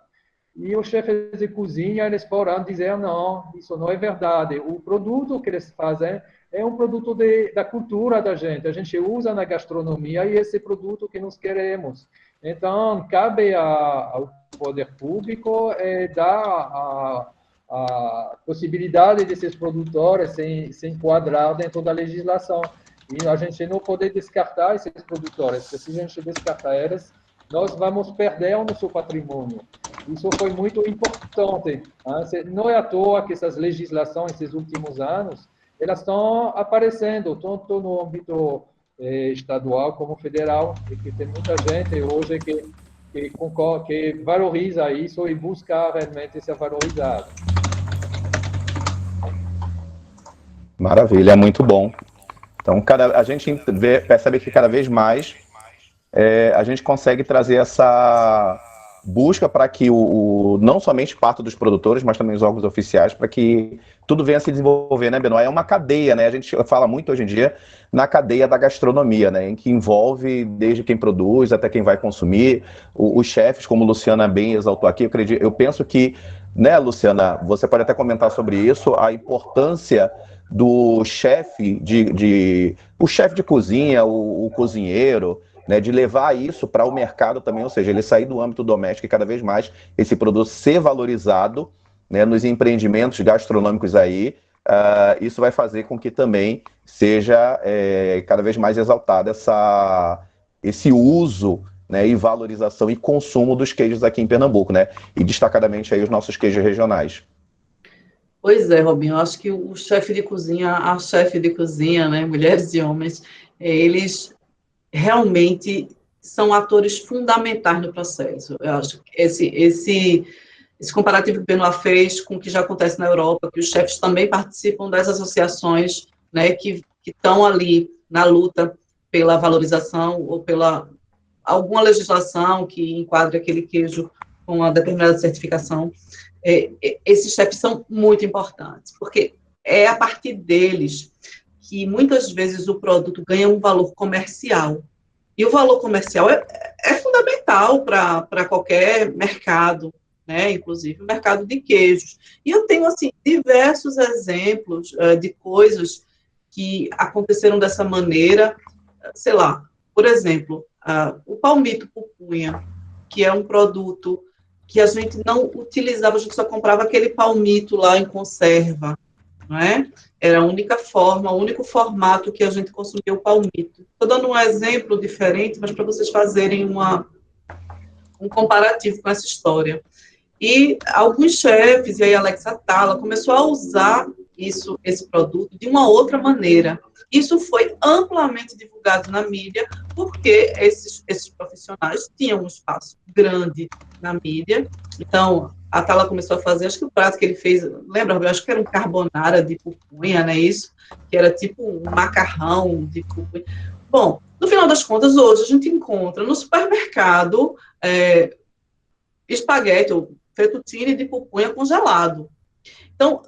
E os chefes de cozinha, eles foram dizer, não, isso não é verdade. O produto que eles fazem é um produto da cultura da gente. A gente usa na gastronomia e esse produto que nós queremos. Então, cabe ao poder público dar a possibilidade desses produtores se enquadrar dentro da legislação. E a gente não pode descartar esses produtores, porque se a gente descartar eles, nós vamos perder o nosso patrimônio. Isso foi muito importante. Não é à toa que essas legislações, esses últimos anos, elas estão aparecendo, tanto no âmbito estadual como federal, e que tem muita gente hoje que valoriza isso e busca realmente ser valorizado. Maravilha, é muito bom. Então, a gente percebe que cada vez mais a gente consegue trazer essa busca para que não somente parte dos produtores, mas também os órgãos oficiais, para que tudo venha se desenvolver, né, Benoit? É uma cadeia, né? A gente fala muito hoje em dia na cadeia da gastronomia, né? Em que envolve desde quem produz até quem vai consumir, os chefes, como Luciana bem exaltou aqui. Eu penso que, né, Luciana, você pode até comentar sobre isso, a importância do chefe o chefe de cozinha, o cozinheiro, né, de levar isso para o mercado também, ou seja, ele sair do âmbito doméstico e cada vez mais esse produto ser valorizado, né, nos empreendimentos gastronômicos aí. Isso vai fazer com que também seja cada vez mais exaltado esse uso, né, e valorização e consumo dos queijos aqui em Pernambuco, né, e destacadamente aí os nossos queijos regionais. Pois é, Robinho, eu acho que o chefe de cozinha, a chefe de cozinha, né, mulheres e homens, eles realmente são atores fundamentais no processo. Eu acho que esse comparativo que o Benoit fez com o que já acontece na Europa, que os chefes também participam das associações, né, que estão ali na luta pela valorização ou pela alguma legislação que enquadre aquele queijo com uma determinada certificação. Esses chefes são muito importantes, porque é a partir deles que muitas vezes o produto ganha um valor comercial. E o valor comercial é fundamental para qualquer mercado, né? Inclusive o mercado de queijos. E eu tenho assim diversos exemplos de coisas que aconteceram dessa maneira, sei lá, por exemplo, o palmito pupunha, que é um produto que a gente não utilizava, a gente só comprava aquele palmito lá em conserva, não é? Era a única forma, o único formato que a gente consumia o palmito. Estou dando um exemplo diferente, mas para vocês fazerem um comparativo com essa história. E alguns chefes, e aí a Alex Atala, começou a usar esse produto de uma outra maneira. Isso foi amplamente divulgado na mídia, porque esses profissionais tinham um espaço grande na mídia. Então, a Atala começou a fazer, acho que o prato que ele fez, lembra, eu acho que era um carbonara de pupunha, né, isso? Que era tipo um macarrão de pupunha. Bom, no final das contas, hoje a gente encontra no supermercado espaguete ou fettuccine de pupunha congelado. Então,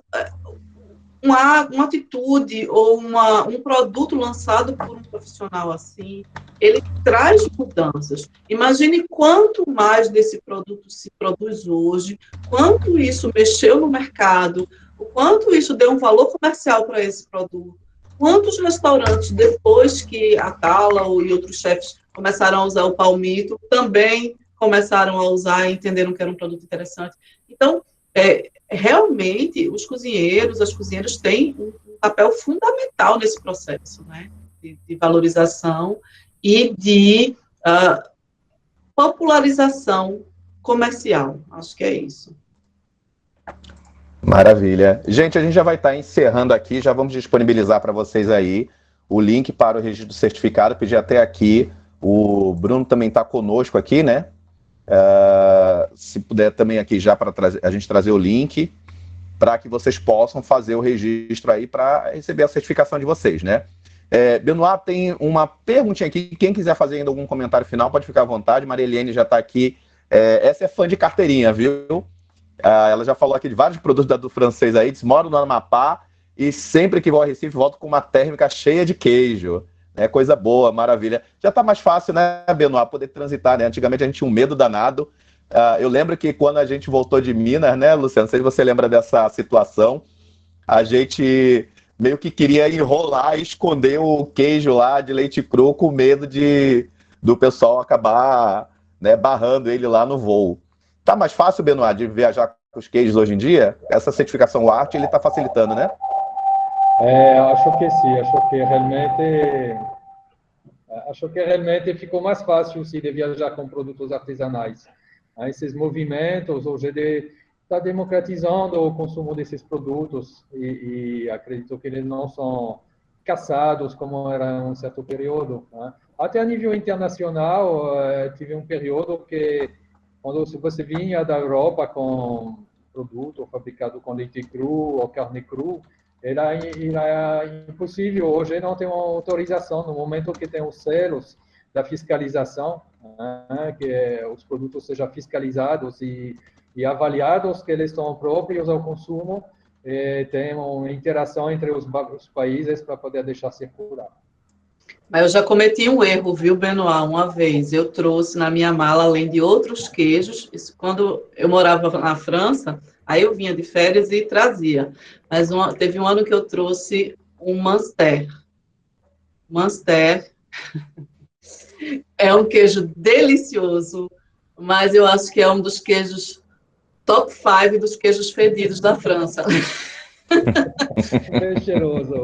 uma atitude ou um produto lançado por um profissional assim, ele traz mudanças. Imagine quanto mais desse produto se produz hoje, quanto isso mexeu no mercado, o quanto isso deu um valor comercial para esse produto, quantos restaurantes, depois que a Atala e outros chefes começaram a usar o palmito, também começaram a usar e entenderam que era um produto interessante. Então, realmente, os cozinheiros, as cozinheiras têm um papel fundamental nesse processo, né, de valorização e de popularização comercial. Acho que é isso. Maravilha. Gente, a gente já vai estar encerrando aqui, já vamos disponibilizar para vocês aí o link para o registro do certificado, pedir até aqui, o Bruno também está conosco aqui, né? Se puder também aqui já para a gente trazer o link. para que vocês possam fazer o registro aí para receber a certificação de vocês, né? Benoit, tem uma perguntinha aqui, quem quiser fazer ainda algum comentário final, pode ficar à vontade, Maria Eliane já está aqui, essa é fã de carteirinha, viu? Ela já falou aqui de vários produtos do francês aí, diz, moro no Amapá e sempre que vou ao Recife volto com uma térmica cheia de queijo. Coisa boa, maravilha. Já está mais fácil, né, Benoit, poder transitar, né? Antigamente a gente tinha um medo danado. Eu lembro que quando a gente voltou de Minas, né, Luciano, não sei se você lembra dessa situação, a gente meio que queria enrolar e esconder o queijo lá de leite cru com medo do pessoal acabar, né, barrando ele lá no voo. Tá mais fácil, Benoit, de viajar com os queijos hoje em dia? Essa certificação UART, ele está facilitando, né? Acho que sim, acho que realmente ficou mais fácil sim, de viajar com produtos artesanais. Esses movimentos hoje está democratizando o consumo desses produtos e acredito que eles não são caçados como era em um certo período. Né? Até a nível internacional, tive um período que, quando você vinha da Europa com produto fabricado com leite cru ou carne cru, era impossível. Hoje não tem uma autorização no momento que tem os selos da fiscalização, né, que os produtos sejam fiscalizados e avaliados que eles estão próprios ao consumo, tem uma interação entre os países para poder deixar circular. Mas eu já cometi um erro, viu, Benoit? Uma vez eu trouxe na minha mala, além de outros queijos, isso quando eu morava na França, aí eu vinha de férias e trazia. Mas teve um ano que eu trouxe um Munster. Munster é um queijo delicioso, mas eu acho que é um dos queijos top 5 dos queijos fedidos da França. Bem cheiroso.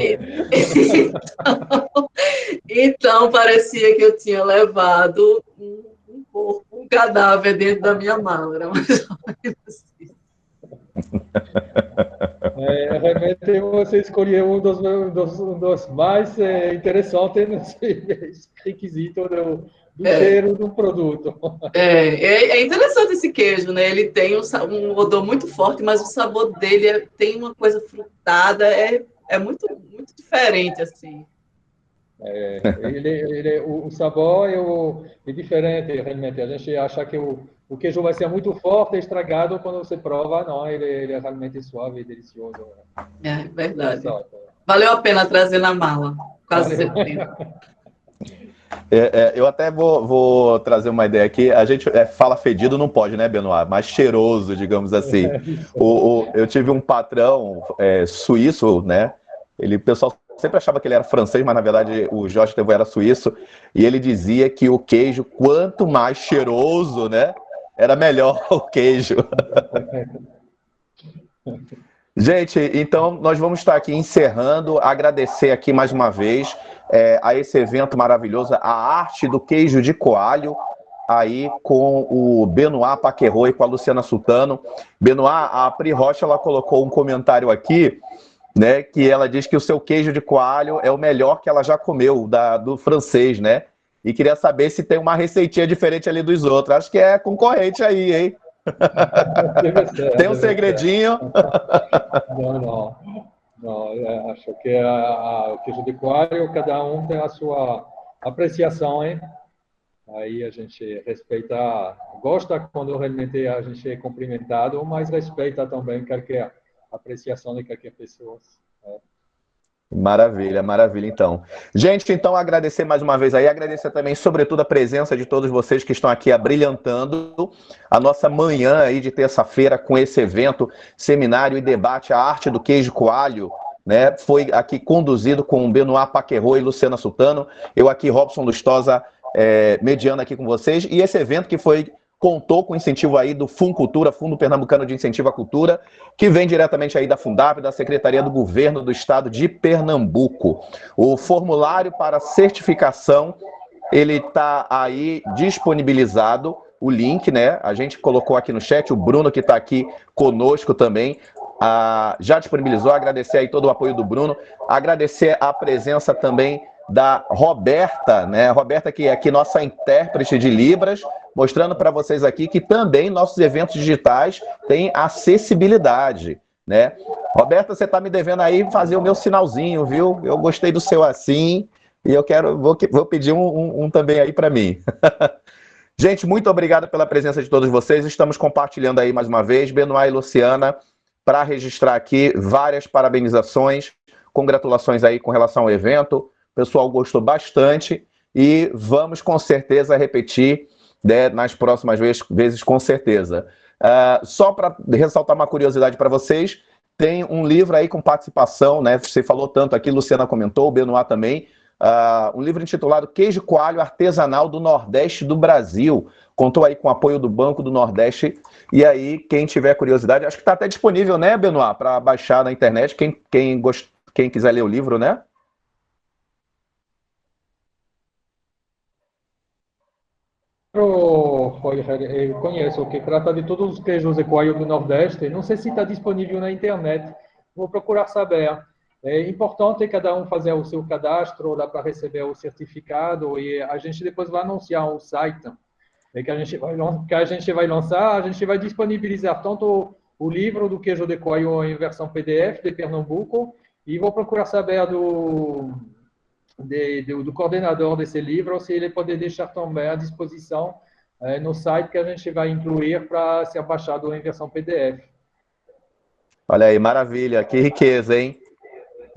Então, parecia que eu tinha levado um corpo, um cadáver dentro da minha mala. Era mais ou menos assim. Realmente você escolheu um dos mais interessantes nesse requisito do cheiro do produto. É interessante esse queijo, né? Ele tem um odor muito forte, mas o sabor dele tem uma coisa frutada, é muito, muito diferente, assim. O sabor é diferente, realmente. A gente acha que o queijo vai ser muito forte e estragado quando você prova. Não, ele é realmente suave e delicioso. É verdade. Valeu a pena trazer na mala, quase certeza. Eu até vou trazer uma ideia aqui. A gente fala fedido, não pode, né, Benoit? Mas cheiroso, digamos assim. Eu tive um patrão suíço, né? O pessoal sempre achava que ele era francês, mas na verdade o Jorge Tevô era suíço. E ele dizia que o queijo, quanto mais cheiroso, né, era melhor o queijo. Gente, então nós vamos estar aqui encerrando, agradecer aqui mais uma vez a esse evento maravilhoso, a arte do queijo de coalho, aí com o Benoit Paquerot e com a Luciana Sultano. Benoit, a Pri Rocha, ela colocou um comentário aqui, né, que ela diz que o seu queijo de coalho é o melhor que ela já comeu, do francês, né? E queria saber se tem uma receitinha diferente ali dos outros. Acho que é concorrente aí, hein? Tem um segredinho? Não, acho que o queijo de coalho, cada um tem a sua apreciação, hein? Aí a gente respeita, gosta quando realmente a gente é cumprimentado, mas respeita também qualquer apreciação de qualquer pessoa. Maravilha, maravilha, então. Gente, então agradecer mais uma vez aí, agradecer também, sobretudo, a presença de todos vocês que estão aqui abrilhantando a nossa manhã aí de terça-feira com esse evento, seminário e debate, a arte do queijo coalho, né? Foi aqui conduzido com Benoit Paquerot e Luciana Sultano, eu aqui, Robson Lustosa, mediando aqui com vocês, e esse evento que contou com incentivo aí do Funcultura, Fundo Pernambucano de Incentivo à Cultura, que vem diretamente aí da Fundap, da Secretaria do Governo do Estado de Pernambuco. O formulário para certificação, ele está aí disponibilizado, o link, né? A gente colocou aqui no chat, o Bruno que está aqui conosco também, já disponibilizou, agradecer aí todo o apoio do Bruno, agradecer a presença também da Roberta, né? Roberta, que é aqui nossa intérprete de Libras, mostrando para vocês aqui que também nossos eventos digitais têm acessibilidade. né? Roberta, você está me devendo aí fazer o meu sinalzinho, viu? Eu gostei do seu assim, e eu vou pedir um também aí para mim. Gente, muito obrigado pela presença de todos vocês. Estamos compartilhando aí mais uma vez, Benoit e Luciana, para registrar aqui várias parabenizações, congratulações aí com relação ao evento. O pessoal gostou bastante e vamos com certeza repetir, né, nas próximas vezes com certeza. Só para ressaltar uma curiosidade para vocês, tem um livro aí com participação, né? Você falou tanto aqui, Luciana comentou, o Benoit também. Um livro intitulado Queijo Coalho Artesanal do Nordeste do Brasil. Contou aí com o apoio do Banco do Nordeste. E aí, quem tiver curiosidade, acho que está até disponível, né, Benoit, para baixar na internet, quem quiser ler o livro, né? Roger, eu conheço, que trata de todos os queijos de coalho do Nordeste. Não sei se está disponível na internet. Vou procurar saber. É importante cada um fazer o seu cadastro lá para receber o certificado e a gente depois vai anunciar o site que a gente vai lançar. A gente vai disponibilizar tanto o livro do queijo de coalho em versão PDF de Pernambuco e vou procurar saber do coordenador desse livro, se ele pode deixar também à disposição no site que a gente vai incluir para ser baixado em versão PDF. Olha aí, maravilha, que riqueza, hein?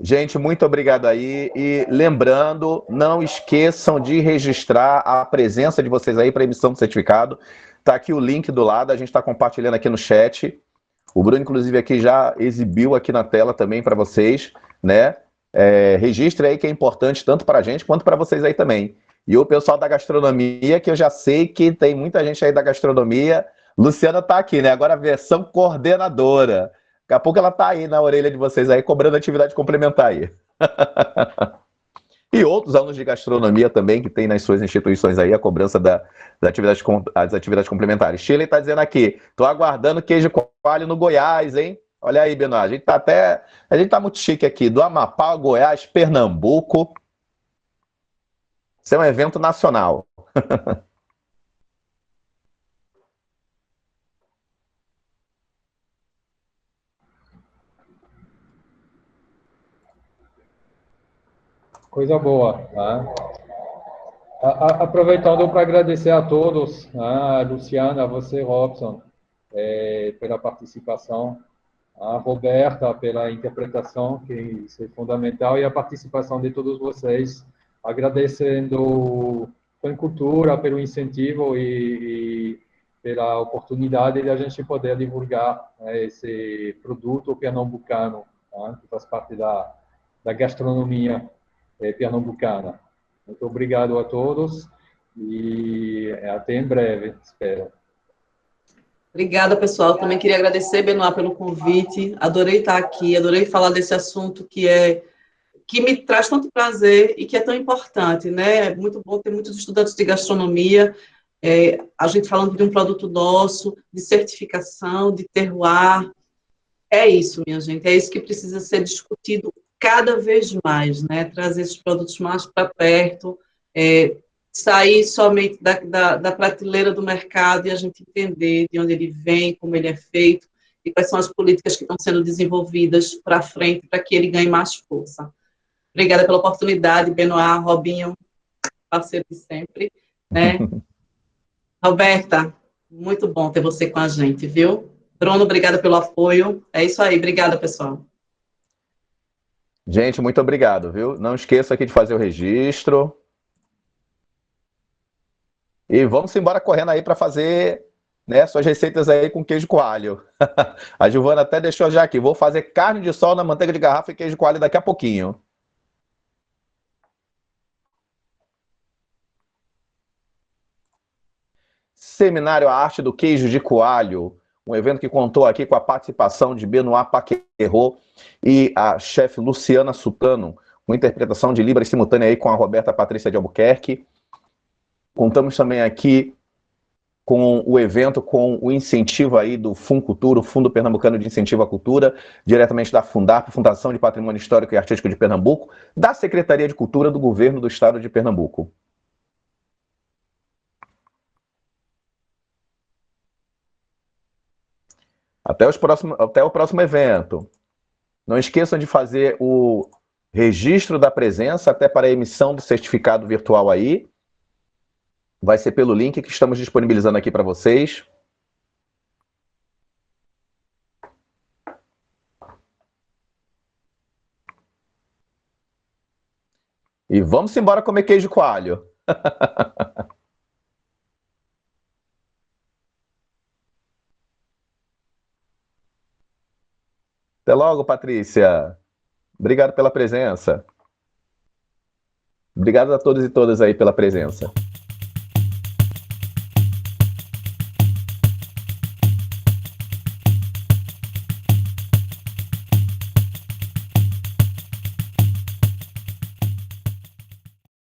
Gente, muito obrigado aí. E lembrando, não esqueçam de registrar a presença de vocês aí para emissão do certificado. Está aqui o link do lado, a gente está compartilhando aqui no chat. O Bruno, inclusive, aqui já exibiu aqui na tela também para vocês, né? Registre aí que é importante tanto para a gente quanto para vocês aí também. E o pessoal da gastronomia, que eu já sei que tem muita gente aí da gastronomia. Luciana está aqui, né? Agora a versão coordenadora. Daqui a pouco ela está aí na orelha de vocês aí, cobrando atividade complementar aí. E outros alunos de gastronomia também, que tem nas suas instituições aí a cobrança das atividades complementares. Shirley está dizendo aqui, estou aguardando queijo coalho no Goiás, hein? Olha aí, Benoit, a gente tá muito chique aqui, do Amapá, Goiás, Pernambuco. Isso é um evento nacional. Coisa boa, tá? Aproveitando para agradecer a todos, a Luciana, a você, Robson, pela participação, a Roberta pela interpretação, que isso é fundamental, e a participação de todos vocês, agradecendo a Cultura pelo incentivo e pela oportunidade de a gente poder divulgar esse produto pernambucano, tá? Que faz parte da gastronomia pernambucana. Muito obrigado a todos e até em breve, espero. Obrigada, pessoal. Também queria agradecer, Benoit, pelo convite. Adorei estar aqui, adorei falar desse assunto que me traz tanto prazer e que é tão importante, né? É muito bom ter muitos estudantes de gastronomia, a gente falando de um produto nosso, de certificação, de terroir. É isso, minha gente, é isso que precisa ser discutido cada vez mais, né? Trazer esses produtos mais para perto, sair somente da prateleira do mercado e a gente entender de onde ele vem, como ele é feito e quais são as políticas que estão sendo desenvolvidas para frente para que ele ganhe mais força. Obrigada pela oportunidade, Benoit, Robinho, parceiro de sempre, né? Roberta, muito bom ter você com a gente, viu? Bruno, obrigada pelo apoio. É isso aí, obrigada, pessoal. Gente, muito obrigado, viu? Não esqueça aqui de fazer o registro. E vamos embora correndo aí para fazer, né, suas receitas aí com queijo coalho. A Giovana até deixou já aqui. Vou fazer carne de sol na manteiga de garrafa e queijo coalho daqui a pouquinho. Seminário A Arte do Queijo de Coalho, um evento que contou aqui com a participação de Benoit Paquerot e a chefe Luciana Sutano, uma interpretação de Libras simultânea aí com a Roberta Patrícia de Albuquerque. Contamos também aqui com o evento, com o incentivo aí do Funcultura, o Fundo Pernambucano de Incentivo à Cultura, diretamente da Fundarp, Fundação de Patrimônio Histórico e Artístico de Pernambuco, da Secretaria de Cultura do Governo do Estado de Pernambuco. Até o próximo evento. Não esqueçam de fazer o registro da presença até para a emissão do certificado virtual aí. Vai ser pelo link que estamos disponibilizando aqui para vocês. E vamos embora comer queijo coalho. Até logo, Patrícia. Obrigado pela presença. Obrigado a todos e todas aí pela presença.